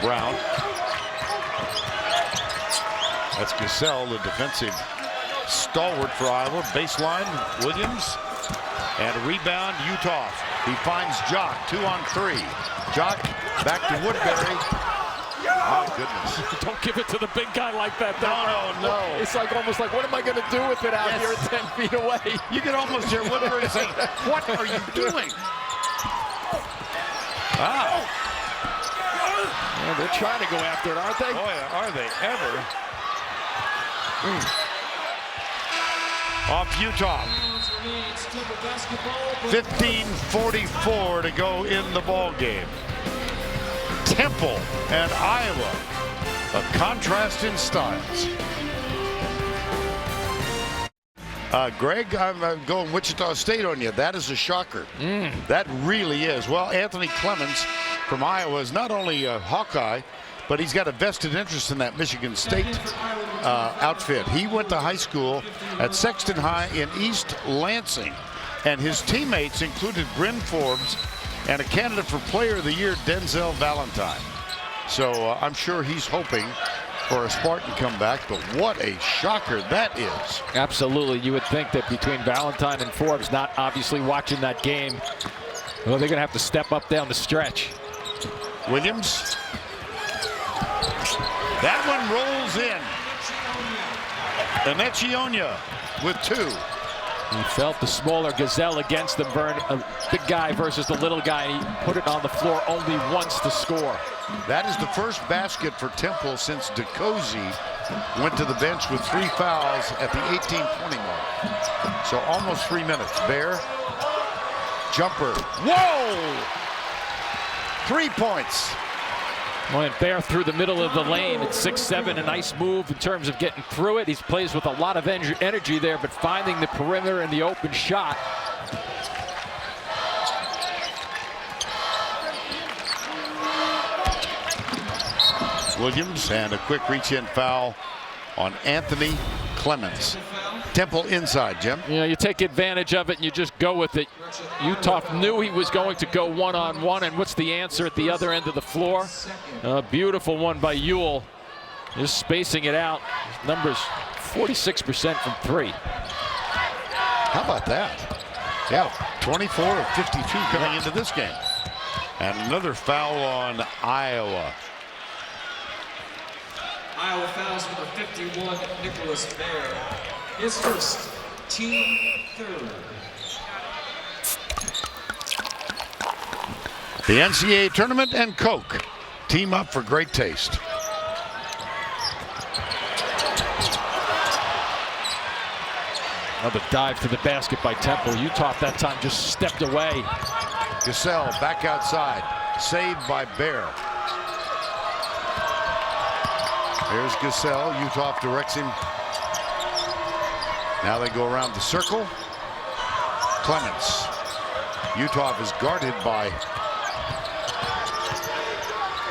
Brown. That's Gasell, the defensive stalwart for Iowa. Baseline, Williams. And a rebound, Utah. He finds Jock, 2 on 3. Jock back to Woodbury. My goodness. Don't give it to the big guy like that. No. It's like almost like, what am I going to do with it out here 10 feet away? You can almost hear Woodbury saying, what are you doing? Wow. Yeah, they're trying to go after it, aren't they? Boy, are they ever. Off Utah. 15:44 to go in the ball game. Temple and Iowa, a contrast in styles. Greg, I'm going Wichita State on you. That is a shocker. That really is. Well, Anthony Clemens from Iowa is not only a Hawkeye, but he's got a vested interest in that Michigan State outfit. He went to high school at Sexton High in East Lansing, and his teammates included Bryn Forbes and a candidate for Player of the Year, Denzel Valentine. So I'm sure he's hoping for a Spartan comeback, but what a shocker that is. Absolutely. You would think that between Valentine and Forbes not obviously watching that game, well, they're going to have to step up down the stretch. Williams. That one rolls in. Emecionia with 2. He felt the smaller Gazelle against them, Vern. A big guy versus the little guy, and he put it on the floor only once to score. That is the first basket for Temple since DeCozy went to the bench with 3 fouls at the 18-20 mark. So almost 3 minutes. Bear, jumper. Whoa! 3 points. Well, and Bear through the middle of the lane at 6'7", a nice move in terms of getting through it. He plays with a lot of energy there, but finding the perimeter and the open shot. Williams, and a quick reach-in foul on Anthony Clemens. Temple inside, Jim. You know, you take advantage of it and you just go with it. Utah knew he was going to go one-on-one, and what's the answer at the other end of the floor? A beautiful one by Ewell, just spacing it out. Numbers 46% from 3. How about that? Yeah, 24 of 52 coming into this game. And another foul on Iowa. Iowa fouls number 51, Nicholas Bear. His first, team third. The NCAA tournament and Coke team up for great taste. Another dive to the basket by Temple. Utah that time just stepped away. Gasell back outside, saved by Bear. Here's Gasell. Utah directs him. Now they go around the circle. Clements. Utah is guarded by.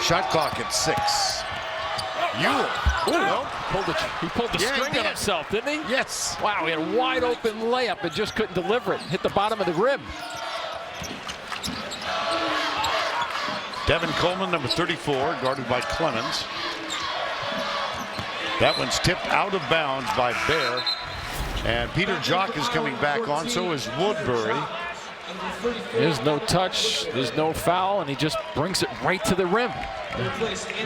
Shot clock at 6. Ewell. No. He pulled the string on himself, didn't he? Yes. Wow, he had a wide open layup and just couldn't deliver it. Hit the bottom of the rim. Devin Coleman, number 34, guarded by Clemens. That one's tipped out of bounds by Bear. And Peter Jock is coming back on, so is Woodbury. There's no touch, there's no foul, and he just brings it right to the rim.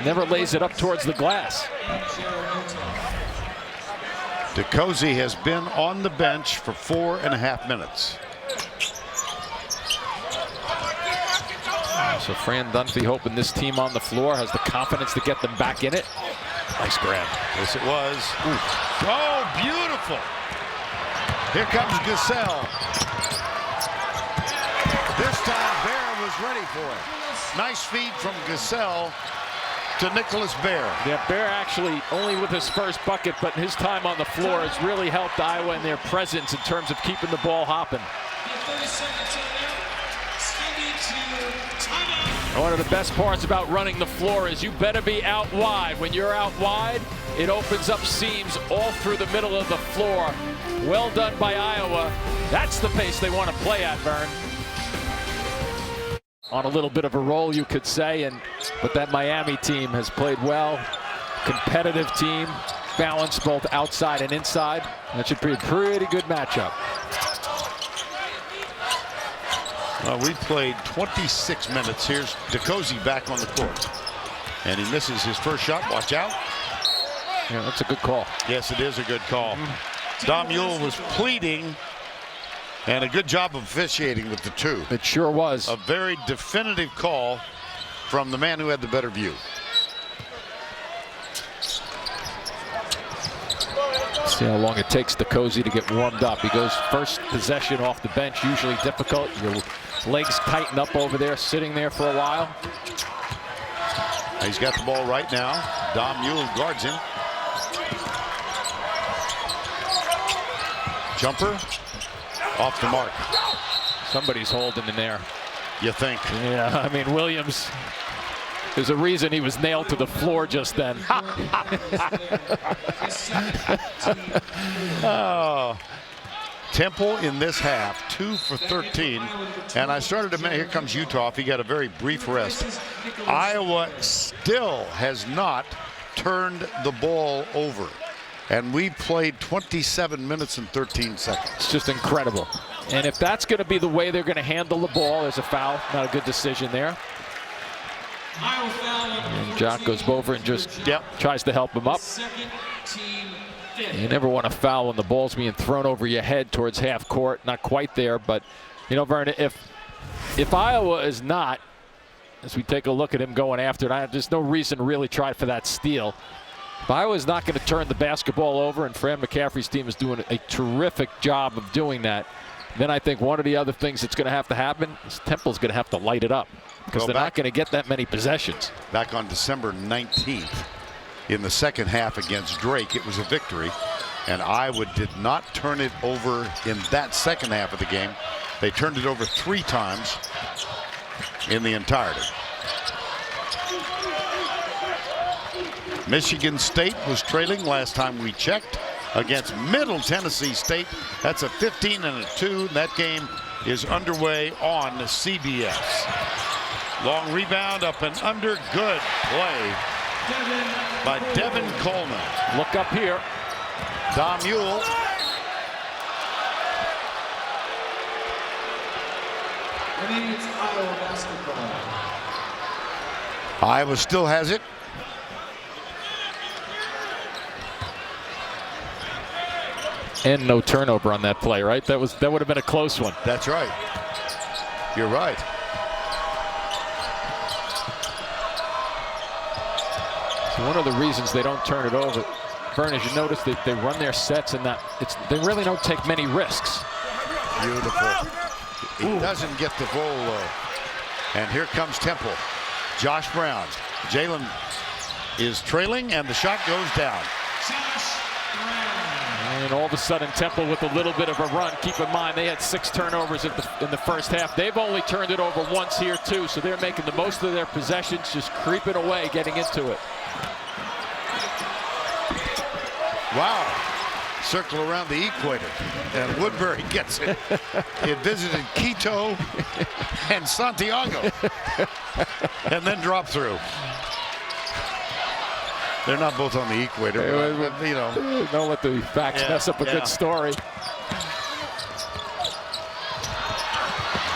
Never lays it up towards the glass. DeCozy has been on the bench for 4.5 minutes. So Fran Dunphy hoping this team on the floor has the confidence to get them back in it. Nice grab. Yes, it was. Ooh. Oh, beautiful. Here comes Gasell. This time Bear was ready for it. Nice feed from Gasell to Nicholas Bear. Yeah, Bear actually only with his first bucket, but his time on the floor has really helped Iowa in their presence in terms of keeping the ball hopping. One of the best parts about running the floor is you better be out wide. When you're out wide, it opens up seams all through the middle of the floor. Well done by Iowa. That's the pace they want to play at, Vern. On a little bit of a roll, you could say, but that Miami team has played well. Competitive team, balanced both outside and inside. That should be a pretty good matchup. We played 26 minutes. Here's DeCozy back on the court. And he misses his first shot. Watch out. Yeah, that's a good call. Yes, it is a good call. Dom Ewell was pleading, and a good job of officiating with the two. It sure was. A very definitive call from the man who had the better view. See how long it takes DeCozy to get warmed up. He goes first possession off the bench, usually difficult. Your legs tighten up over there, sitting there for a while. He's got the ball right now. Dom Ewell guards him. Jumper off the mark. Somebody's holding in there. You think? Yeah, I mean, Williams, there's a reason he was nailed to the floor just then. Oh. Temple in this half, 2 for 13. And I started to mention, here comes Utah. He got a very brief rest. Iowa still has not turned the ball over. And we played 27 minutes and 13 seconds. It's just incredible. And if that's going to be the way they're going to handle the ball, there's a foul. Not a good decision there. And Jock goes over and just tries to help him up. You never want to foul when the ball's being thrown over your head towards half court. Not quite there, but, you know, Vernon, if Iowa is not, as we take a look at him going after it, there's no reason to really try for that steal. If Iowa's not going to turn the basketball over, and Fran McCaffrey's team is doing a terrific job of doing that, then I think one of the other things that's going to have to happen is Temple's going to have to light it up, because they're not going to get that many possessions. Back on December 19th, in the second half against Drake, it was a victory, and Iowa did not turn it over in that second half of the game. They turned it over 3 times in the entirety. Michigan State was trailing last time we checked against Middle Tennessee State. That's a 15-2. That game is underway on CBS. Long rebound up and under. Good play by Devin Coleman. Look up here. Dom Ewell. Iowa basketball. Iowa still has it. And no turnover on that play, right? That would have been a close one. That's right. You're right. One of the reasons they don't turn it over, Vern, as you notice, they run their sets and they really don't take many risks. Beautiful. He doesn't get the full low. And here comes Temple. Josh Brown. Jalen is trailing, and the shot goes down. And all of a sudden, Temple with a little bit of a run. Keep in mind, they had 6 turnovers in the first half. They've only turned it over once here, too, so they're making the most of their possessions, just creeping away, getting into it. Wow. Circle around the equator, and Woodbury gets it. He had visited Quito and Santiago, and then dropped through. They're not both on the equator, but, you know. Don't let the facts mess up a good story.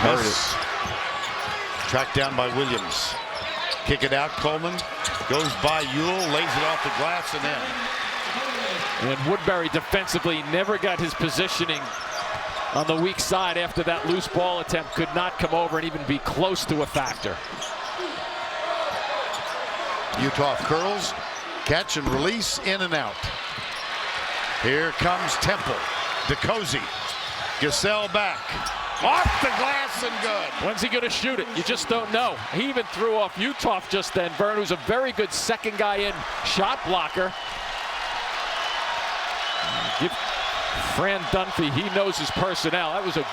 Miss. Tracked down by Williams. Kick it out, Coleman. Goes by Ewell, lays it off the glass and in. And Woodbury defensively never got his positioning on the weak side after that loose ball attempt. Could not come over and even be close to a factor. Utah curls. Catch and release, in and out. Here comes Temple. DeCozy. Gasell back. Off the glass and good. When's he going to shoot it? You just don't know. He even threw off Utah just then. Vern, who's a very good second guy in shot blocker. Give Fran Dunphy, he knows his personnel. That was a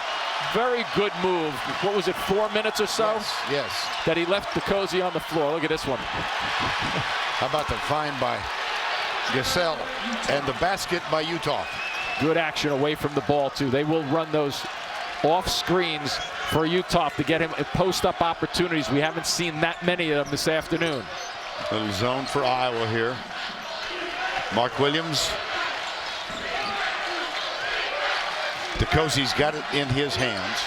very good move. What was it, 4 minutes or so? Yes. That he left DeCozy on the floor. Look at this one. How about the find by Gasell and the basket by Utah? Good action away from the ball, too. They will run those off screens for Utah to get him post-up opportunities. We haven't seen that many of them this afternoon. Little zone for Iowa here. Mark Williams. DeCozy's got it in his hands.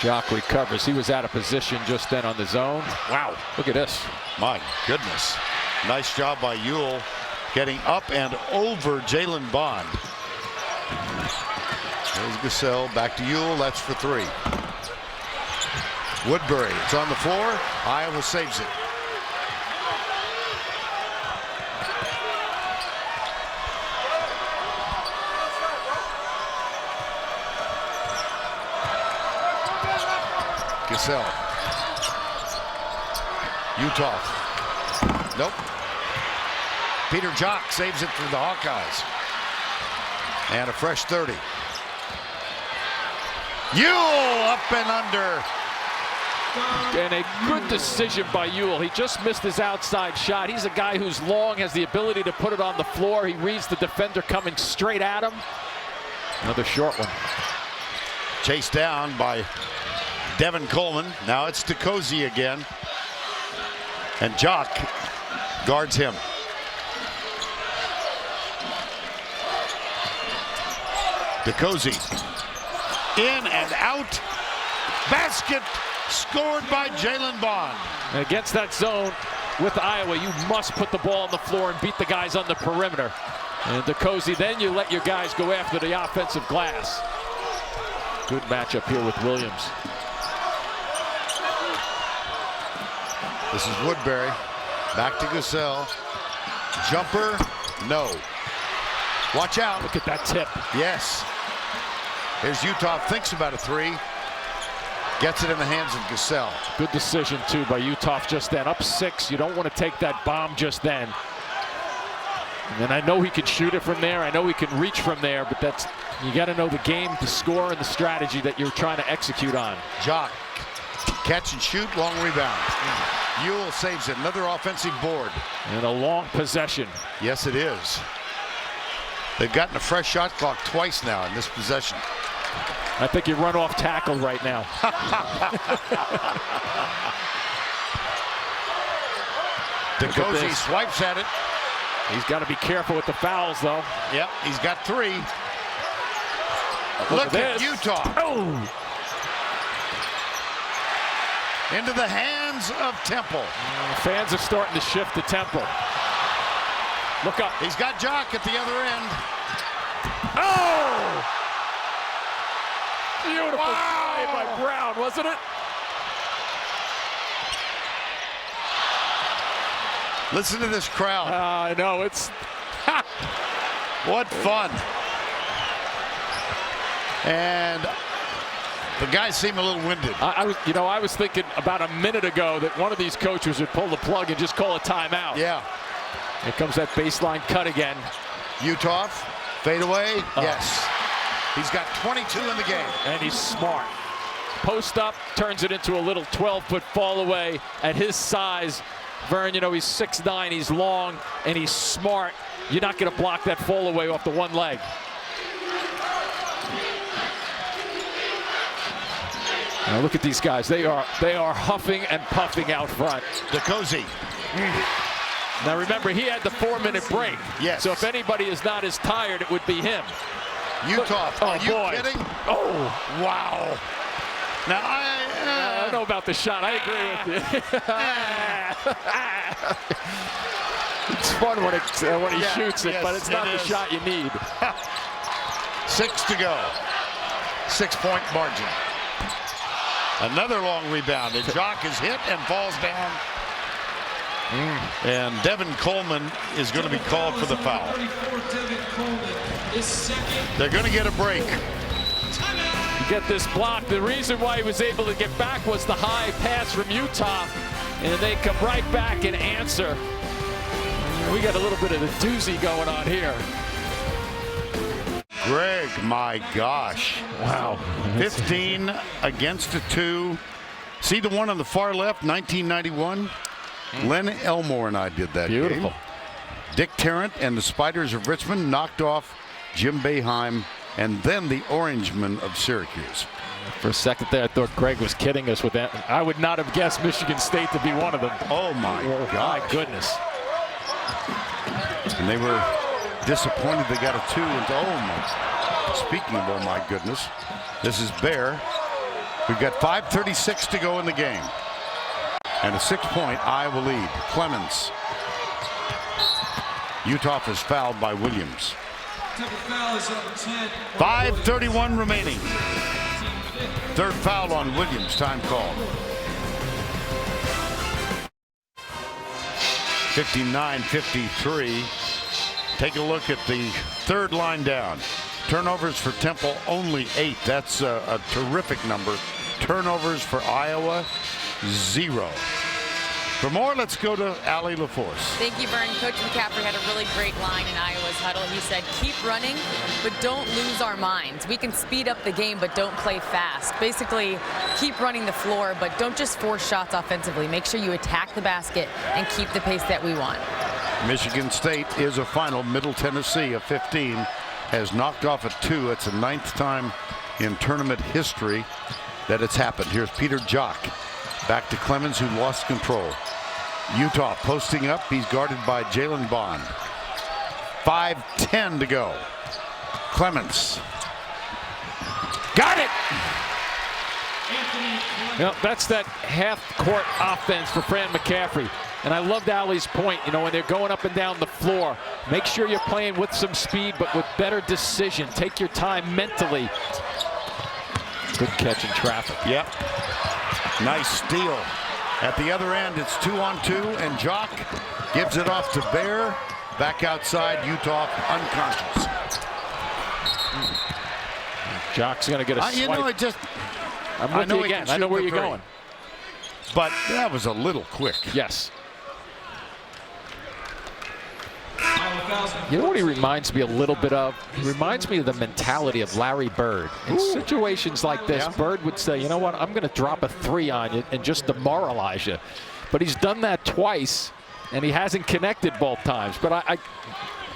Jock recovers. He was out of position just then on the zone. Wow, look at this. My goodness. Nice job by Ewell getting up and over Jalen Bond. There's Gasell, back to Ewell, that's for 3. Woodbury, it's on the floor. Iowa saves it. Gasell. Utah. Nope. Peter Jock saves it for the Hawkeyes. And a fresh 30. Ewell up and under. And a good decision by Ewell. He just missed his outside shot. He's a guy who's long, has the ability to put it on the floor. He reads the defender coming straight at him. Another short one. Chased down by Devin Coleman. Now it's DeCozy again. And Jock guards him. DeCozy. In and out. Basket scored by Jalen Bond. And against that zone with Iowa, you must put the ball on the floor and beat the guys on the perimeter. And DeCozy, then you let your guys go after the offensive glass. Good matchup here with Williams. This is Woodbury. Back to Gasell. Jumper, no. Watch out. Look at that tip. Yes. Here's Utah, thinks about a 3. Gets it in the hands of Gasell. Good decision, too, by Utah just then. Up 6, you don't want to take that bomb just then. And I know he can shoot it from there. I know he can reach from there, but that's, you got to know the game, the score, and the strategy that you're trying to execute on. Jock, catch and shoot, long rebound. Ewell saves it, another offensive board. And a long possession. Yes, it is. They've gotten a fresh shot clock twice now in this possession. I think you run off tackle right now. DeCozy swipes at it. He's got to be careful with the fouls, though. Yep, he's got 3. Look at Utah. Oh! Into the hands of Temple. Fans are starting to shift to Temple. Look up. He's got Jock at the other end. Oh! Beautiful play Wow. by Brown, wasn't it? Listen to this crowd. I know, it's... What fun. And the guys seem a little winded. I was thinking about a minute ago that one of these coaches would pull the plug and just call a timeout. Yeah. Here comes that baseline cut again. Utah, fade away. Yes. He's got 22 in the game. And he's smart. Post up, turns it into a little 12-foot fall away. At his size, Vern, you know, he's 6'9", he's long, and he's smart. You're not going to block that fall away off the one leg. Now look at these guys. They are huffing and puffing out front. DeCozy. Now remember, he had the 4-minute break. Yes. So if anybody is not as tired, it would be him. Utah. Oh, Are you boy. kidding? Oh, Wow. Now, I don't know about the shot. I agree with you. It's fun when he shoots it, yes, but it's not it the is. shot you need. 6 to go. 6-point margin. Another long rebound. And Jock is hit and falls down. And Devin Coleman is going to be called for the foul. They're going to get a break. You get this block. The reason why he was able to get back was the high pass from Utah. And they come right back and answer. We got a little bit of a doozy going on here. Greg, my gosh. Wow. 15 against a 2. See the one on the far left, 1991? Len Elmore and I did that Beautiful. game. Dick Tarrant and the Spiders of Richmond knocked off Jim Boeheim and then the Orangemen of Syracuse. For a second there, I thought Greg was kidding us with that. I would not have guessed Michigan State to be one of them. Oh, my God. My goodness. And they were disappointed they got a 2. And oh, my. Speaking of oh, my goodness, this is Bear. We've got 5:36 to go in the game. And a 6-point Iowa lead. Clemens. Utah is fouled by Williams. 5:31 remaining. Third foul on Williams. Time called. 59-53. Take a look at the third line down. Turnovers for Temple, only 8. That's a terrific number. Turnovers for Iowa, 0. For more, let's go to Allie LaForce. Thank you, Vern. Coach McCaffrey had a really great line in Iowa's huddle. He said, keep running, but don't lose our minds. We can speed up the game, but don't play fast. Basically, keep running the floor, but don't just force shots offensively. Make sure you attack the basket and keep the pace that we want. Michigan State is a final. Middle Tennessee, a 15, has knocked off a 2. It's the 9th time in tournament history that it's happened. Here's Peter Jock. Back to Clemens, who lost control. Utah posting up. He's guarded by Jalen Bond. 5:10 to go. Clemens. Got it! Well, that's that half-court offense for Fran McCaffrey. And I loved Allie's point, you know, when they're going up and down the floor, make sure you're playing with some speed, but with better decision. Take your time mentally. Good catch in traffic. Yep. Nice steal. At the other end, it's 2-on-2, and Jock gives it off to Bear. Back outside, Utah unconscious. Jock's going to get a swipe. You know, I'm with you again. I know where you're going. But that was a little quick. Yes. You know what he reminds me a little bit of? He reminds me of the mentality of Larry Bird. In situations like this, Bird would say, you know what, I'm going to drop a 3 on you and just demoralize you. But he's done that twice, and he hasn't connected both times. But I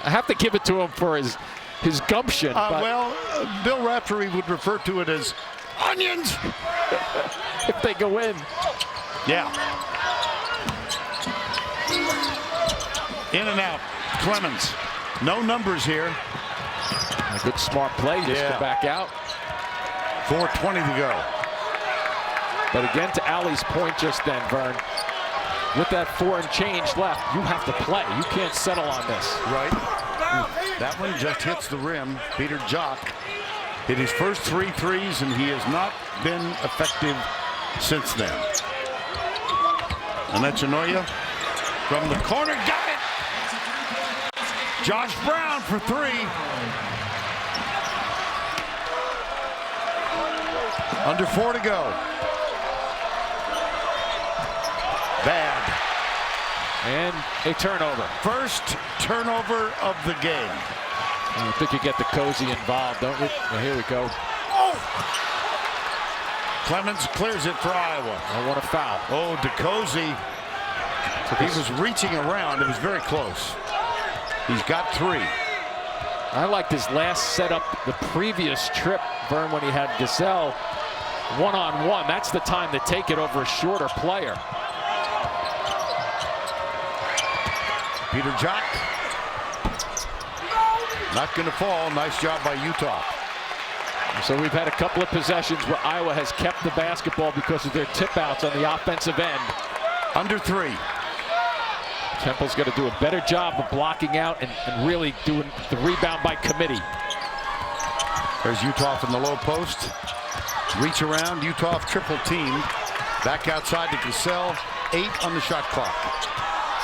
have to give it to him for his gumption. Well, Bill Raftery would refer to it as onions. If they go in. Yeah. In and out. Clemens. No numbers here. A good smart play just to back out. 4:20 to go. But again, to Allie's point just then, Vern, with that 4 and change left, you have to play. You can't settle on this. Right. That one just hits the rim. Peter Jock hit his first 3 threes, and he has not been effective since then. And that's Anoya. From the corner, got it. Josh Brown for 3. Under 4 to go. Bad. And a turnover. First turnover of the game. I think you get the Cozy involved, don't we? Well, here we go. Oh! Clemens clears it for Iowa. I want a foul. Oh, DeCozy. He was reaching around. It was very close. He's got 3. I liked his last setup the previous trip, Vern, when he had Gazelle one-on-one. That's the time to take it over a shorter player. Peter Jock. Not going to fall. Nice job by Utah. So we've had a couple of possessions where Iowa has kept the basketball because of their tip-outs on the offensive end. Under 3. Temple's got to do a better job of blocking out and really doing the rebound by committee. There's Utah from the low post. Reach around. Utah triple teamed. Back outside to Cassell. 8 on the shot clock.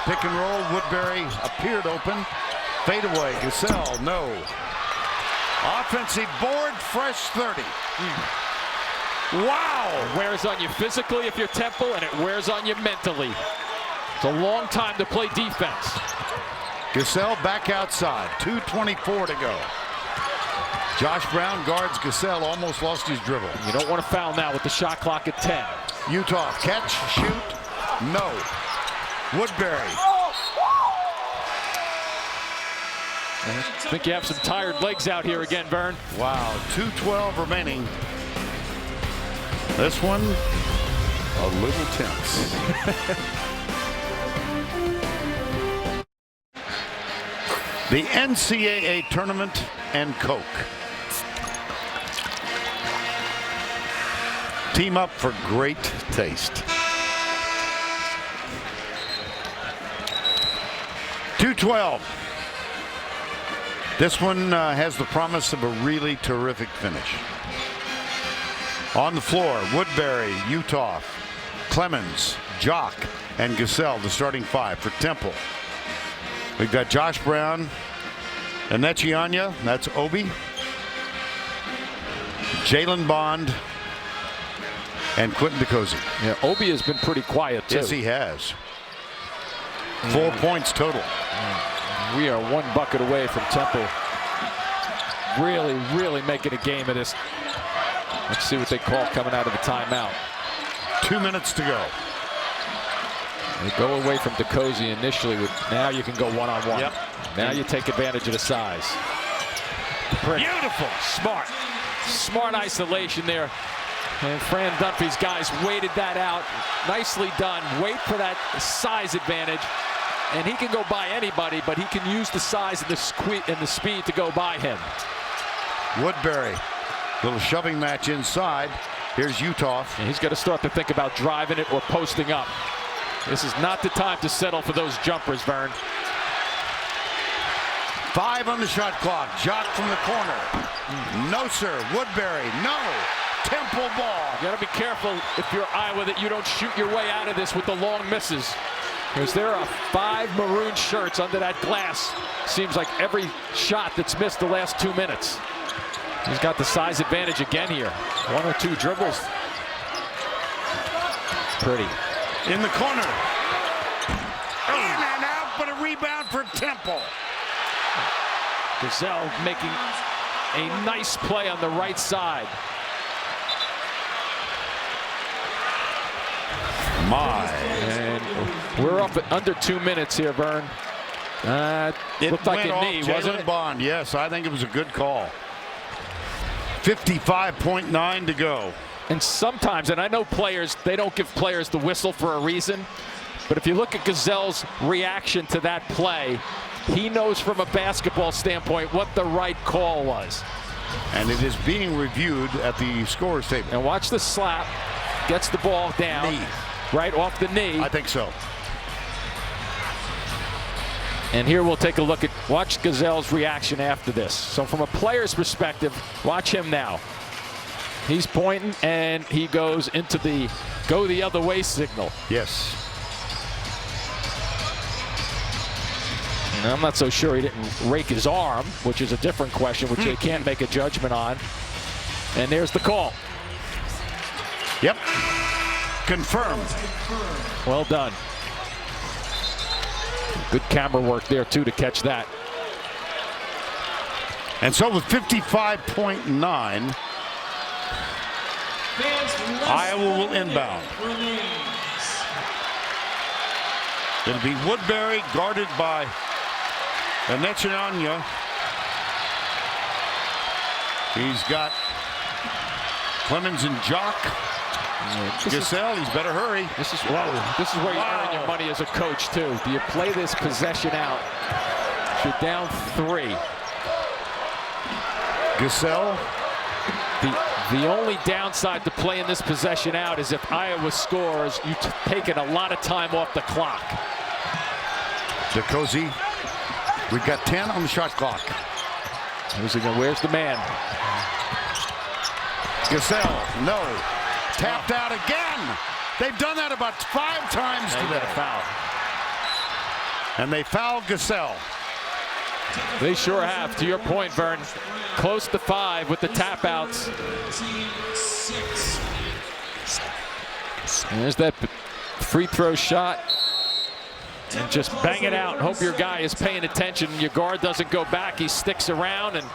Pick and roll. Woodbury appeared open. Fade away. Cassell, no. Offensive board, fresh 30. Wow. It wears on you physically if you're Temple, and it wears on you mentally. It's a long time to play defense. Cassell back outside. 2:24 to go. Josh Brown guards Cassell. Almost lost his dribble. You don't want to foul now with the shot clock at 10. Utah catch, shoot, no. Woodbury. I think you have some tired legs out here again, Vern. Wow, 2:12 remaining. This one, a little tense. The NCAA tournament and Coke. Team up for great taste. 2:12. This one has the promise of a really terrific finish. On the floor, Woodbury, Utah, Clemens, Jock, and Cassell, the starting 5 for Temple. We've got Josh Brown, Anechianya, that's Obi, Jalen Bond, and Quentin DeCozy. Yeah, Obi has been pretty quiet, too. Yes, he has. 4 points total. We are 1 bucket away from Temple really, really making a game of this. Let's see what they call coming out of the timeout. 2 minutes to go. They go away from DeCozy initially. Now you can go one-on-one. Yep. Now you take advantage of the size. Pretty. Beautiful. Smart. Smart isolation there. And Fran Dunphy's guys waited that out. Nicely done. Wait for that size advantage. And he can go by anybody, but he can use the size and the speed to go by him. Woodbury, little shoving match inside. Here's Utah. And he's got to start to think about driving it or posting up. This is not the time to settle for those jumpers, Vern. 5 on the shot clock. Jock from the corner. No, sir. Woodbury, no. Temple ball. You got to be careful if you're Iowa that you don't shoot your way out of this with the long misses. Because there are 5 maroon shirts under that glass. Seems like every shot that's missed the last 2 minutes. He's got the size advantage again here. 1 or 2 dribbles. Pretty. In the corner. In and out, but a rebound for Temple. Gazelle making a nice play on the right side. My. And we're up at under 2 minutes here, Vern. It looked like went a knee, off wasn't Jalen it? Bond. Yes, I think it was a good call. 55.9 to go. And sometimes, and I know players, they don't give players the whistle for a reason, but if you look at Gazelle's reaction to that play, he knows from a basketball standpoint what the right call was. And it is being reviewed at the scorer's table. And watch the slap, gets the ball down. Knee. Right off the knee. I think so. And here we'll take a look at, watch Gazelle's reaction after this. So from a player's perspective, watch him now. He's pointing and he goes into the go the other way signal. Yes. And I'm not so sure he didn't rake his arm, which is a different question, which they can't make a judgment on. And there's the call. Yep. Confirmed. Well done. Good camera work there, too, to catch that. And so with 55.9, Iowa will inbound. It'll be Woodbury guarded by Anechanyanya. He's got Clemens and Jock. Giselle, he's better hurry. This is where you earn your money as a coach, too. Do you play this possession out? You're down 3. Giselle. The only downside to playing this possession out is if Iowa scores, you've taken a lot of time off the clock. DeCozy. We've got 10 on the shot clock. Where's the man? Giselle, no. Tapped out again. They've done that about 5 times They today. got a foul. And they fouled Giselle. They sure have. To your point, Vern, close to 5 with the tap outs. And there's that free throw shot. And just bang it out and hope your guy is paying attention. Your guard doesn't go back. He sticks around, and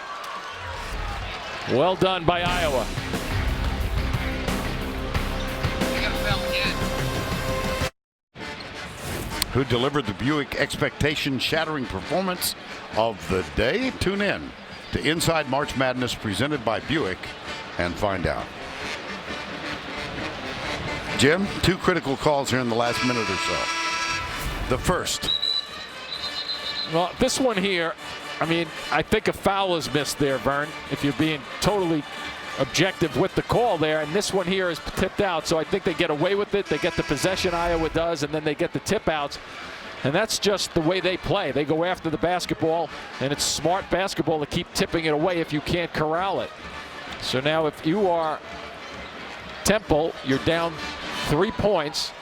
well done by Iowa. Who delivered the Buick expectation-shattering performance of the day? Tune in to Inside March Madness presented by Buick and find out. Jim, 2 critical calls here in the last minute or so. The first. Well, this one here, I mean, I think a foul is missed there, Vern, if you're being totally objective with the call there. And this one here is tipped out, so I think they get away with it. They get the possession, Iowa does, and then they get the tip outs. And that's just the way they play. They go after the basketball, and it's smart basketball to keep tipping it away if you can't corral it. So now if you are Temple, you're down 3 points.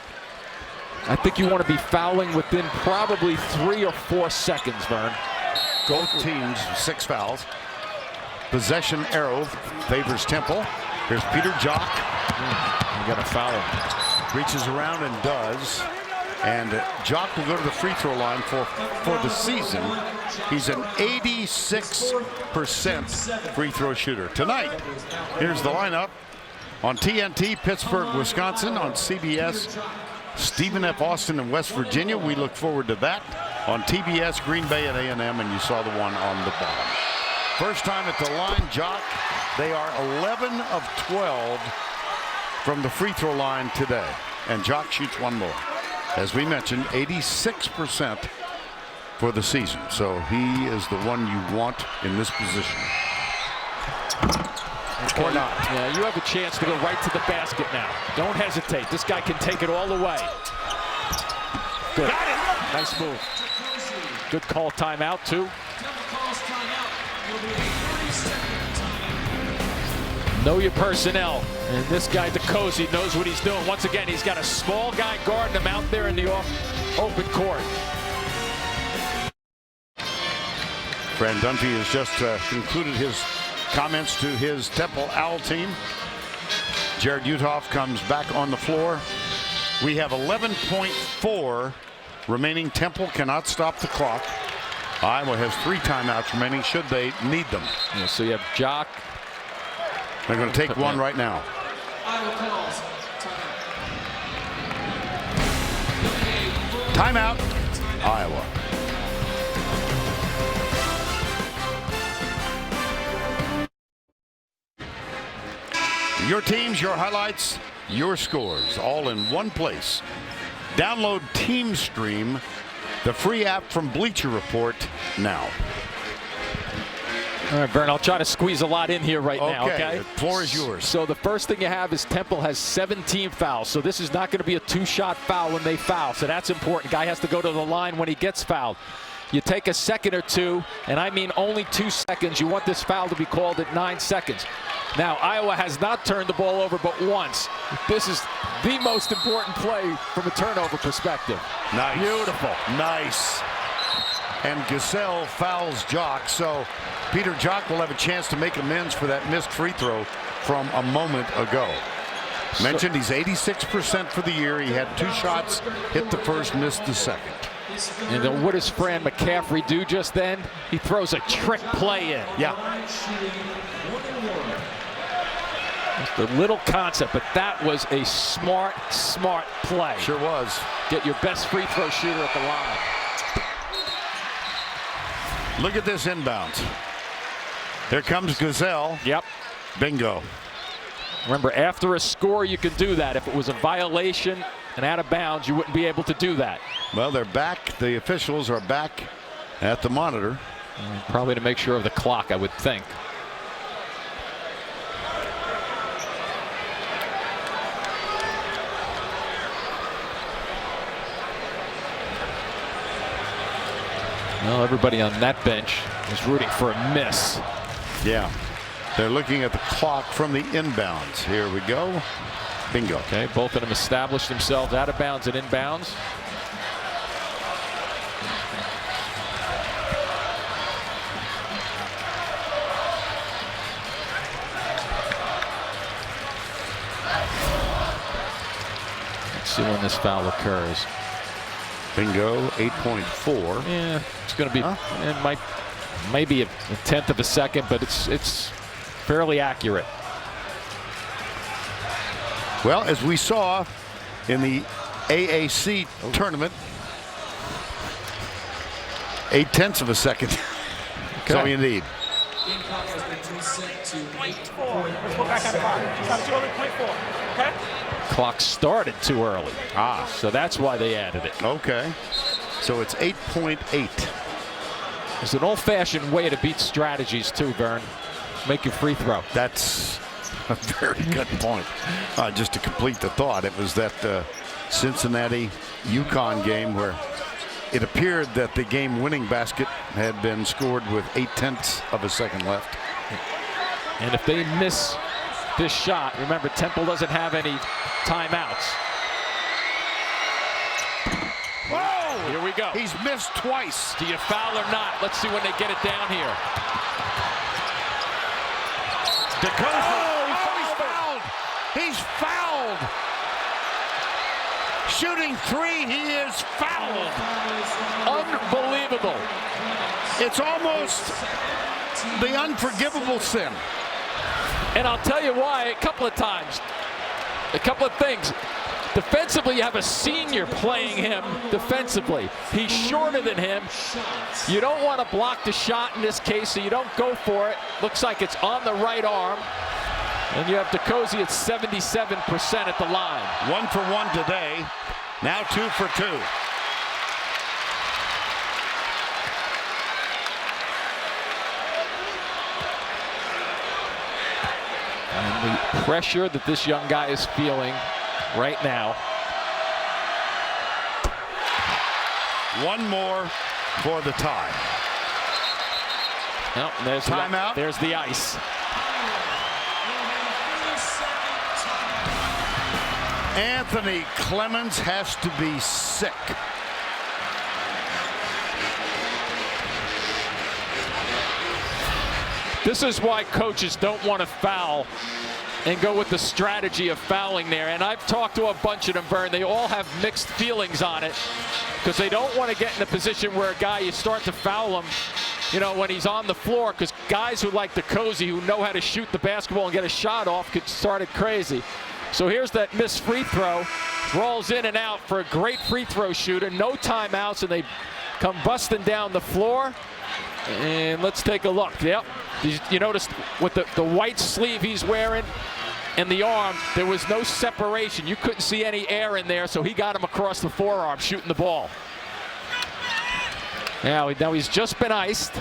I think you want to be fouling within probably 3 or 4 seconds, Vern. Both teams 6 fouls. Possession arrow favors Temple. Here's Peter Jock. You got to foul him. Reaches around and does. And Jock will go to the free throw line for the season. He's an 86% free throw shooter. Tonight, here's the lineup. On TNT, Pittsburgh, Wisconsin. On CBS, Stephen F. Austin in West Virginia. We look forward to that. On TBS, Green Bay at A&M, and you saw the one on the bottom. First time at the line, Jock. They are 11 of 12 from the free throw line today. And Jock shoots 1 more. As we mentioned, 86% for the season. So he is the one you want in this position. Okay. Or not. Yeah, you have a chance to go right to the basket now. Don't hesitate. This guy can take it all the way. Good. Got it. Nice move. Good call timeout, too. Know your personnel. And this guy, DeCozy, knows what he's doing. Once again, he's got a small guy guarding him out there in the open court. Fran Dunphy has just concluded his comments to his Temple Owl team. Jared Utoff comes back on the floor. We have 11.4 remaining. Temple cannot stop the clock. Iowa has 3 timeouts remaining should they need them. Yeah, so you have Jock. They're going to take one right now. Timeout, Iowa. Your teams, your highlights, your scores, all in one place. Download Team Stream, the free app from Bleacher Report, now. All right, Vern, I'll try to squeeze a lot in here right now, okay? The floor is yours. So the first thing you have is Temple has 17 fouls. So this is not going to be a 2-shot foul when they foul. So that's important. Guy has to go to the line when he gets fouled. You take a second or 2, and I mean only 2 seconds. You want this foul to be called at 9 seconds. Now, Iowa has not turned the ball over but once. This is the most important play from a turnover perspective. Nice. Beautiful. Nice. and Gasell fouls Jock. So Peter Jock will have a chance to make amends for that missed free throw from a moment ago. Mentioned he's 86% for the year. He had 2 shots, hit the first, missed the second. And then what does Fran McCaffrey do just then? He throws a trick play in. Yeah. Just a little concept, but that was a smart play. Sure was. Get your best free throw shooter at the line. Look at this inbounds. Here comes Gasell. Yep. Bingo. Remember, after a score, you can do that. If it was a violation and out of bounds, you wouldn't be able to do that. Well, they're back. The officials are back at the monitor. Probably to make sure of the clock, I would think. Well, everybody on that bench is rooting for a miss. Yeah. They're looking at the clock from the inbounds. Here we go. Bingo. Okay, both of them established themselves out of bounds and inbounds. Let's see when this foul occurs. Bingo, 8.4. Yeah, it's going to be, it might be a 1/10 of a second, but it's fairly accurate. Well, as we saw in the AAC tournament, 8/10 of a second. That's all you need. Game clock has been reset to 8.4. Okay? Clock started too early. So that's why they added it. Okay. So it's 8.8. It's an old-fashioned way to beat strategies too, Vern. Make your free throw. That's a very good point. Just to complete the thought, it was that Cincinnati-UConn game where it appeared that the game-winning basket had been scored with 8/10 of a second left. And if they miss this shot, remember, Temple doesn't have any timeouts. Whoa! Here we go. He's missed twice. Do you foul or not? Let's see when they get it down here. He's fouled. He's fouled. Shooting 3, he is fouled. Unbelievable. It's almost the unforgivable sin. And I'll tell you why a couple of times. A couple of things. Defensively, you have a senior playing him defensively. He's shorter than him. You don't want to block the shot in this case, so you don't go for it. Looks like it's on the right arm. And you have DeCozy at 77% at the line. 1 for 1 today. Now 2 for 2. And the pressure that this young guy is feeling right now. One more for the tie. No, there's timeout. There's the ice. Anthony Clemens has to be sick. This is why coaches don't want to foul and go with the strategy of fouling there. And I've talked to a bunch of them, Vern. They all have mixed feelings on it because they don't want to get in a position where a guy, you start to foul him, you know, when he's on the floor, because guys who like DeCozy, who know how to shoot the basketball and get a shot off, could start it crazy. So here's that missed free throw. Rolls in and out for a great free throw shooter. No timeouts, and they come busting down the floor. And let's take a look. Yep. You noticed with the white sleeve he's wearing and the arm, there was no separation. You couldn't see any air in there, so he got him across the forearm shooting the ball. Now he's just been iced.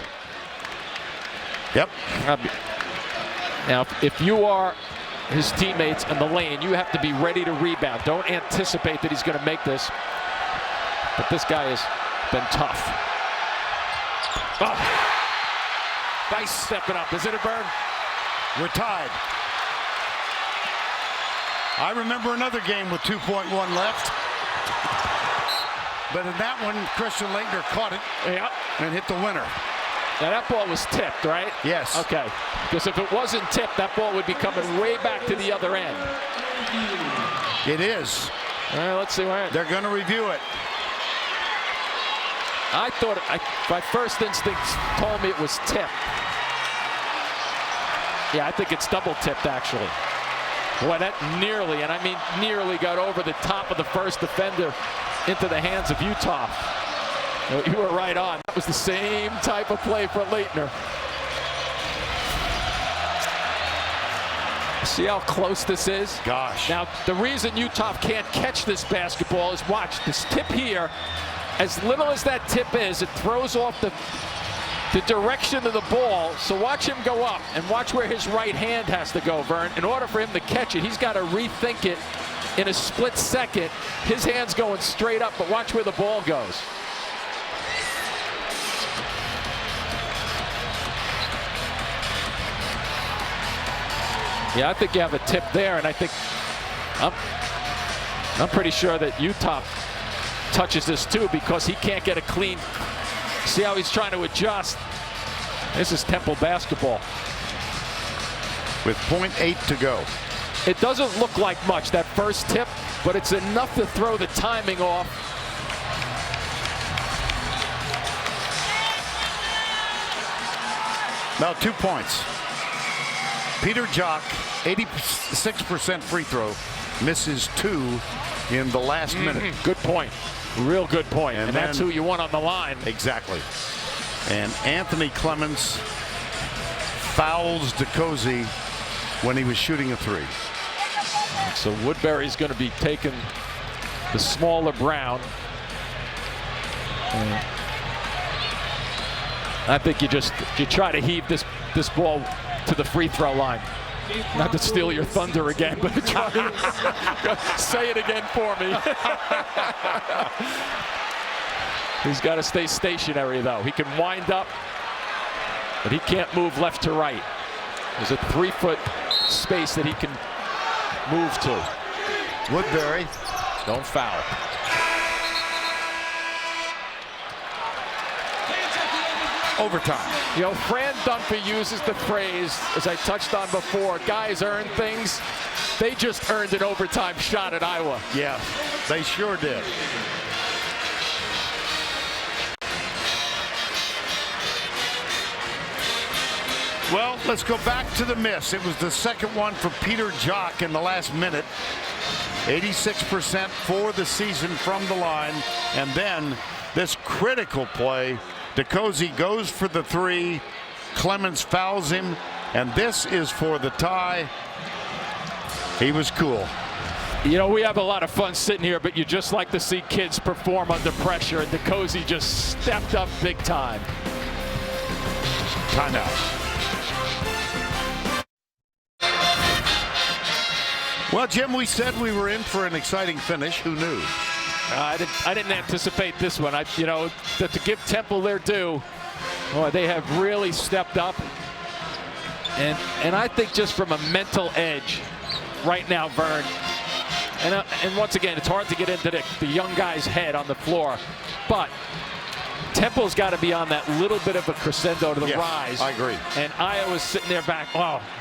Yep. Now, if you are his teammates in the lane, you have to be ready to rebound. Don't anticipate that he's going to make this. But this guy has been tough. Oh. Nice stepping up. Is it a burn? We're tied. I remember another game with 2.1 left. But in that one, Christian Laettner caught it and hit the winner. Now that ball was tipped, right? Yes. Okay. Because if it wasn't tipped, that ball would be coming way back to the other end. It is. All right, let's see where. They're going to review it. I thought, my first instincts told me it was tipped. Yeah, I think it's double tipped, actually. Boy, that nearly, and I mean nearly, got over the top of the first defender into the hands of Utah. You were right on. That was the same type of play for Laettner. See how close this is? Gosh. Now, the reason Utah can't catch this basketball is, watch, this tip here, as little as that tip is, it throws off the direction of the ball. So watch him go up, and watch where his right hand has to go, Vern. In order for him to catch it, he's got to rethink it in a split second. His hand's going straight up, but watch where the ball goes. Yeah, I think you have a tip there, and I think I'm pretty sure that Utah touches this too, because he can't get a clean. See how he's trying to adjust. This is Temple basketball. With .8 to go. It doesn't look like much, that first tip, but it's enough to throw the timing off. Now 2 points. Peter Jock, 86% free throw, misses 2 in the last minute. Good point. Real good point. And that's who you want on the line. Exactly. And Anthony Clements fouls DeCozy when he was shooting a 3. So Woodbury's going to be taking the smaller Brown. I think you try to heave this ball to the free throw line. Not to steal your thunder again, but try to say it again for me. He's got to stay stationary, though. He can wind up, but he can't move left to right. There's a 3-foot space that he can move to. Woodbury. Don't foul. Overtime. You know, Fran Dunphy uses the phrase, as I touched on before, guys earn things. They just earned an overtime shot at Iowa. Yeah, they sure did. Well, let's go back to the miss. It was the second one for Peter Jock in the last minute. 86% for the season from the line. And then this critical play. DeCozy goes for the 3. Clements fouls him. And this is for the tie. He was cool. You know, we have a lot of fun sitting here, but you just like to see kids perform under pressure. And DeCozy just stepped up big time. Timeout. Well, Jim, we said we were in for an exciting finish. Who knew? I didn't anticipate this one. You know, to give Temple their due, boy, they have really stepped up. And I think just from a mental edge right now, Vern, and once again, it's hard to get into the young guy's head on the floor, but Temple's got to be on that little bit of a crescendo to the rise. I agree. And Iowa's sitting there back,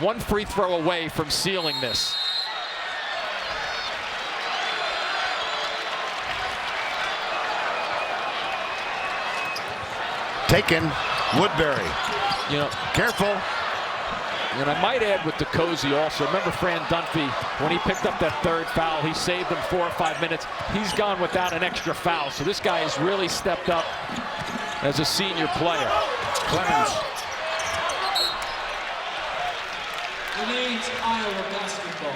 one free throw away from sealing this. Taken. Woodbury. You know, careful. And I might add with DeCozy also, remember Fran Dunphy, when he picked up that 3rd foul, he saved them 4 or 5 minutes. He's gone without an extra foul. So this guy has really stepped up as a senior player. Clemens. Remains Iowa basketball.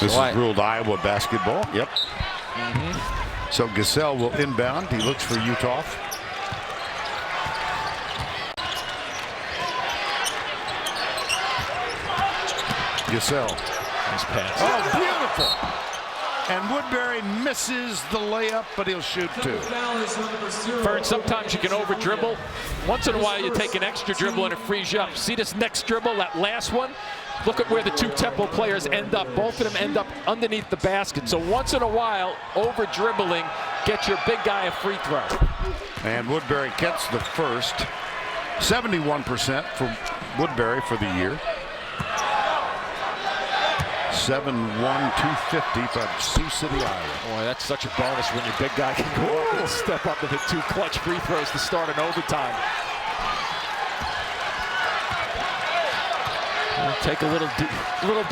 This is ruled Iowa basketball. Yep. So Gasell will inbound. He looks for Utah. Gasell. Nice pass. Oh, beautiful. And Woodbury misses the layup, but he'll shoot 2. Fern, sometimes you can over dribble. Once in a while you take an extra dribble and it frees you up. See this next dribble, that last one? look at where the two Temple players end up. Both of them end up underneath the basket. So once in a while, over dribbling, get your big guy a free throw. And Woodbury gets the first. 71% for Woodbury for the year. 7-1-250 from Sioux City, Iowa. Boy, that's such a bonus when your big guy can go up and step up and hit 2 clutch free throws to start an overtime. We'll take a little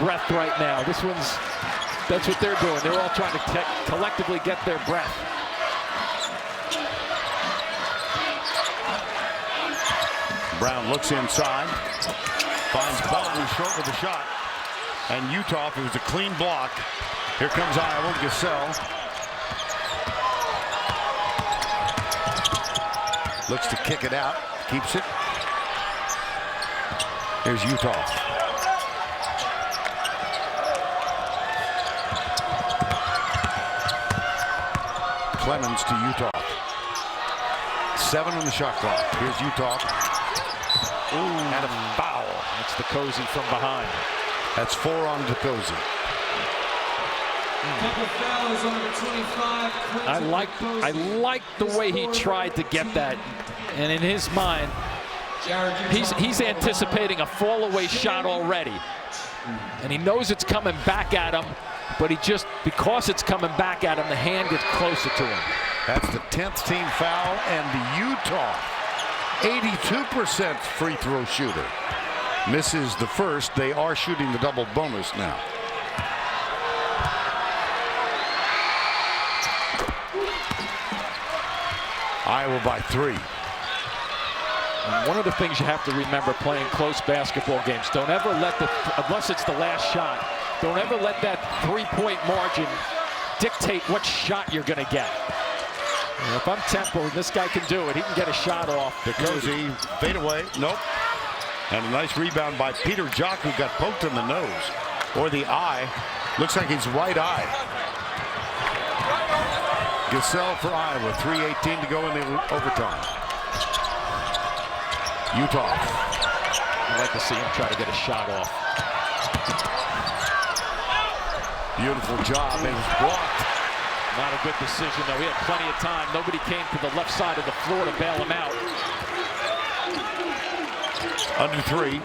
breath right now. That's what they're doing. They're all trying to collectively get their breath. Brown looks inside, finds Baldwin short with a shot. And Utah, it was a clean block. Here comes Iowa. Gasell looks to kick it out, keeps it. Here's Utah. Clemens to Utah. 7 on the shot clock. Here's Utah. Ooh, and a foul. That's the Cozy from behind. That's 4 on DeCozy. I like the way he tried to get that, and in his mind, he's anticipating a fall-away shot already, and he knows it's coming back at him, but because it's coming back at him, the hand gets closer to him. That's the 10th team foul, and Utah, 82% free throw shooter. Misses the first. They are shooting the double bonus now. Iowa by 3. And one of the things you have to remember playing close basketball games, don't ever let unless it's the last shot, don't ever let that 3-point margin dictate what shot you're going to get. And if I'm Temple, and this guy can do it, he can get a shot off. DeCozy, fade away. Nope. And a nice rebound by Peter Jock, who got poked in the nose or the eye. Looks like his right eye. Gasell for Iowa. 3:18 to go in the overtime. Utah. I'd like to see him try to get a shot off. Beautiful job. It was blocked. Not a good decision, though. He had plenty of time. Nobody came to the left side of the floor to bail him out. Under 3.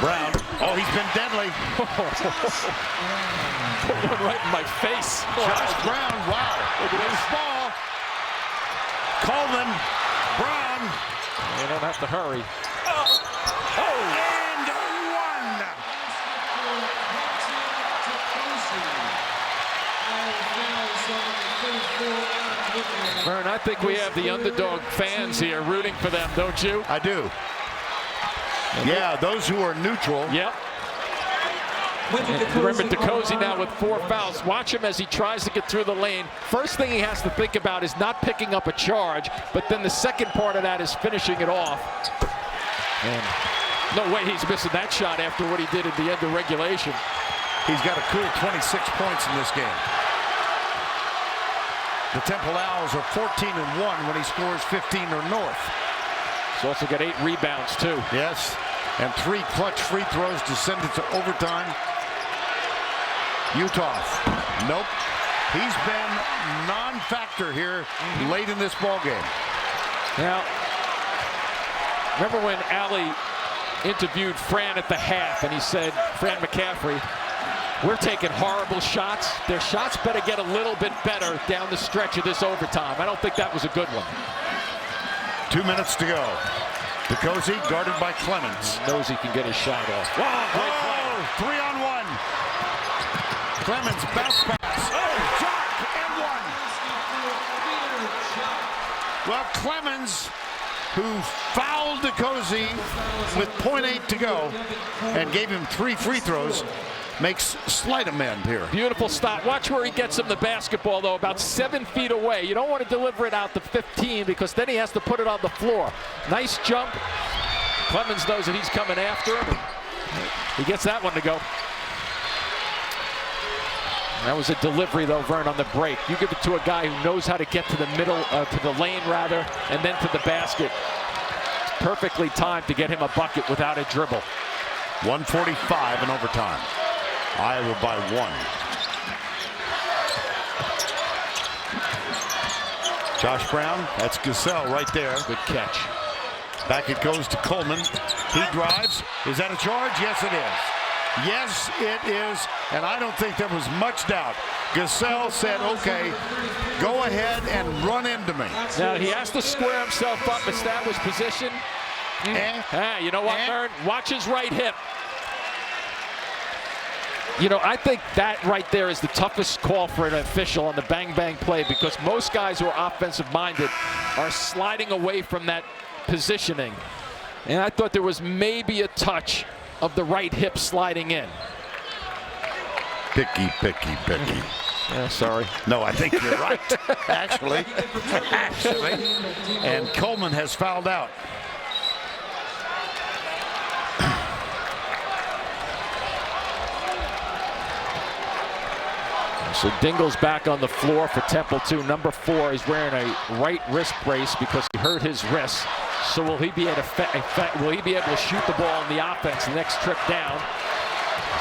Brown. Oh, he's been deadly. Put one right in my face. Josh Brown. Wow. Look at this ball. Coleman. Brown. You don't have to hurry. And 1. Vern, I think we have the underdog fans here rooting for them, don't you? I do. Yeah, those who are neutral. Yep. Remember, DeCozy now with 4 fouls. Watch him as he tries to get through the lane. First thing he has to think about is not picking up a charge, but then the second part of that is finishing it off. And no way he's missing that shot after what he did at the end of regulation. He's got a cool 26 points in this game. The Temple Owls are 14-1 when he scores 15 or north. He's also got 8 rebounds, too. Yes, and 3 clutch free throws to send it to overtime. Utah, nope. He's been non-factor here late in this ball game. Now, remember when Allie interviewed Fran at the half, and he said, Fran McCaffrey, we're taking horrible shots. Their shots better get a little bit better down the stretch of this overtime. I don't think that was a good one. 2 minutes to go. DeCozy guarded by Clemens. Knows he can get his shot off. Wow, great play. 3-on-1. Clemens bounce pass. Oh, Jock and 1. Well, Clemens, who fouled DeCozy with .8 to go and gave him 3 free throws, makes slight amend here. Beautiful stop. Watch where he gets him the basketball, though, about 7 feet away. You don't want to deliver it out to 15 because then he has to put it on the floor. Nice jump. Clemens knows that he's coming after him. He gets that one to go. That was a delivery, though, Vern, on the break. You give it to a guy who knows how to get to the middle, to the lane, rather, and then to the basket. perfectly timed to get him a bucket without a dribble. 1:45 in overtime. Iowa by 1. Josh Brown, that's Gasell right there. Good catch. Back it goes to Coleman. He drives. Is that a charge? Yes, it is. Yes, it is. And I don't think there was much doubt. Gasell said, okay, go ahead and run into me. Now he has to square himself up, establish position. You know what, Vern? Watch his right hip. You know, I think that right there is the toughest call for an official on the bang-bang play, because most guys who are offensive-minded are sliding away from that positioning. And I thought there was maybe a touch of the right hip sliding in. Picky. Yeah, sorry. No, I think you're right, actually. And Coleman has fouled out. So Dingle's back on the floor for Temple too. Number 4 is wearing a right wrist brace because he hurt his wrist. So will he be able to shoot the ball in the offense the next trip down?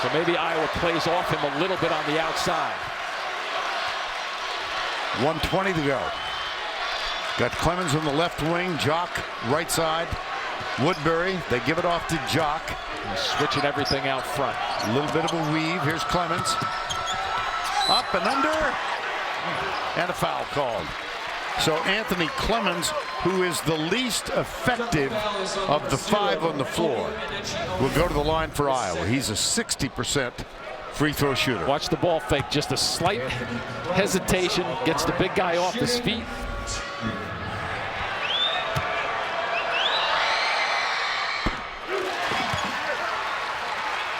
So maybe Iowa plays off him a little bit on the outside. 1:20 to go. Got Clemens on the left wing, Jock right side. Woodbury, they give it off to Jock. Switching everything out front. A little bit of a weave. Here's Clemens. Up and under. And a foul called. So Anthony Clemens, who is the least effective of the 5 on the floor, will go to the line for Iowa. He's a 60% free throw shooter. Watch the ball fake. Just a slight hesitation. Gets the big guy off his feet.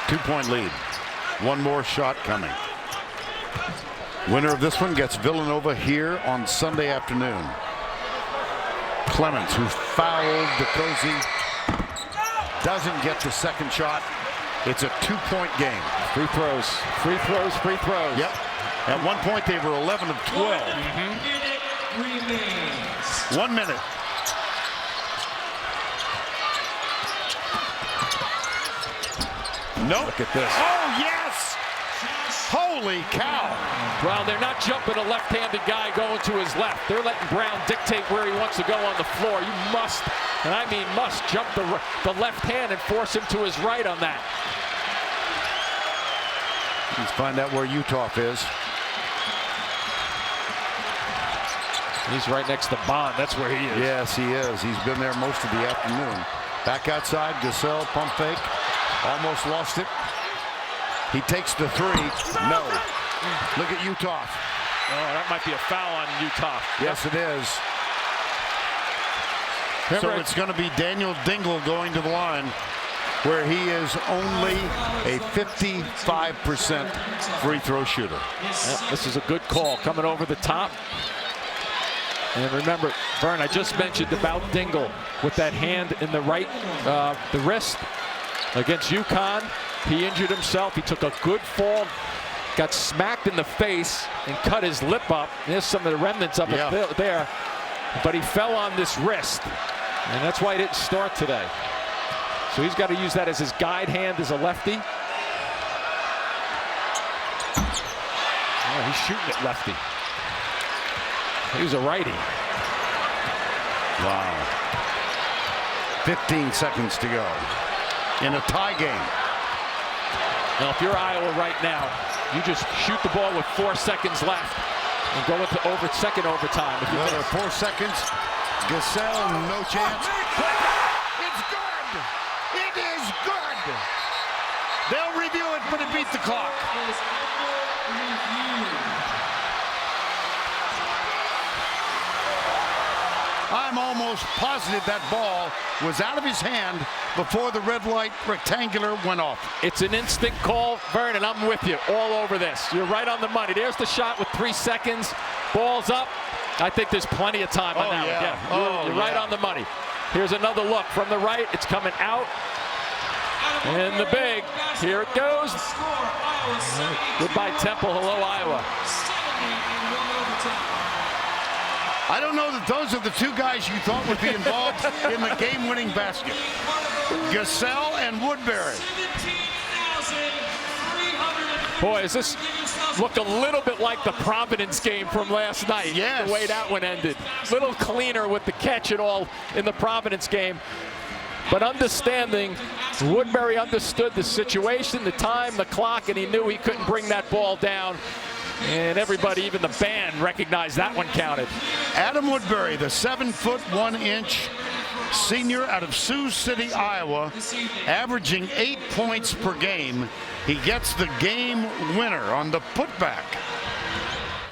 Two-point lead. One more shot coming. Winner of this one gets Villanova here on Sunday afternoon. Clemens, who fouled DeCozy, doesn't get the second shot. It's a 2-point game. Free throws. Yep. At one point they were 11 of 12. 1 minute. Nope. Look at this. Oh, yes! Holy cow. Well, they're not jumping a left-handed guy going to his left. They're letting Brown dictate where he wants to go on the floor. You must, and I mean must, jump the left hand and force him to his right on that. Let's find out where Utah is. He's right next to Bond. That's where he is. Yes, he is. He's been there most of the afternoon. Back outside, Gasell, pump fake. Almost lost it. He takes the 3. No. Look at Utah. Oh, that might be a foul on Utah. Yes, it is. So it's going to be Daniel Dingle going to the line, where he is only a 55% free throw shooter. This is a good call coming over the top. And remember, Vern, I just mentioned about Dingle with that hand in the right, the wrist against UConn. He injured himself. He took a good fall, got smacked in the face, and cut his lip up. There's some of the remnants of it there. But he fell on this wrist, and that's why he didn't start today. So he's got to use that as his guide hand as a lefty. Oh, he's shooting at lefty. He was a righty. Wow. 15 seconds to go in a tie game. Now, if you're Iowa right now, you just shoot the ball with 4 seconds left and go into second overtime. If you there are 4 seconds. Gasell, no chance. It's good. It is good. They'll review it, but it beat the clock. I'm almost positive that ball was out of his hand before the red light rectangular went off. It's an instant call, Vern, and I'm with you all over this. You're right on the money. There's the shot with 3 seconds. Ball's up. I think there's plenty of time on that one. Yeah, you're right on the money. Here's another look from the right. It's coming out. And the big. Here it goes. Goodbye, Temple. Hello, Iowa. I don't know that those are the two guys you thought would be involved in the game-winning basket. Gasell and Woodbury. Boy, does this look a little bit like the Providence game from last night. Yes. The way that one ended. Little cleaner with the catch and all in the Providence game. But understanding, Woodbury understood the situation, the time, the clock, and he knew he couldn't bring that ball down. And everybody, even the band, recognized that one counted. Adam Woodbury, the 7'1" senior out of Sioux City, Iowa, averaging 8 points per game. He gets the game winner on the putback.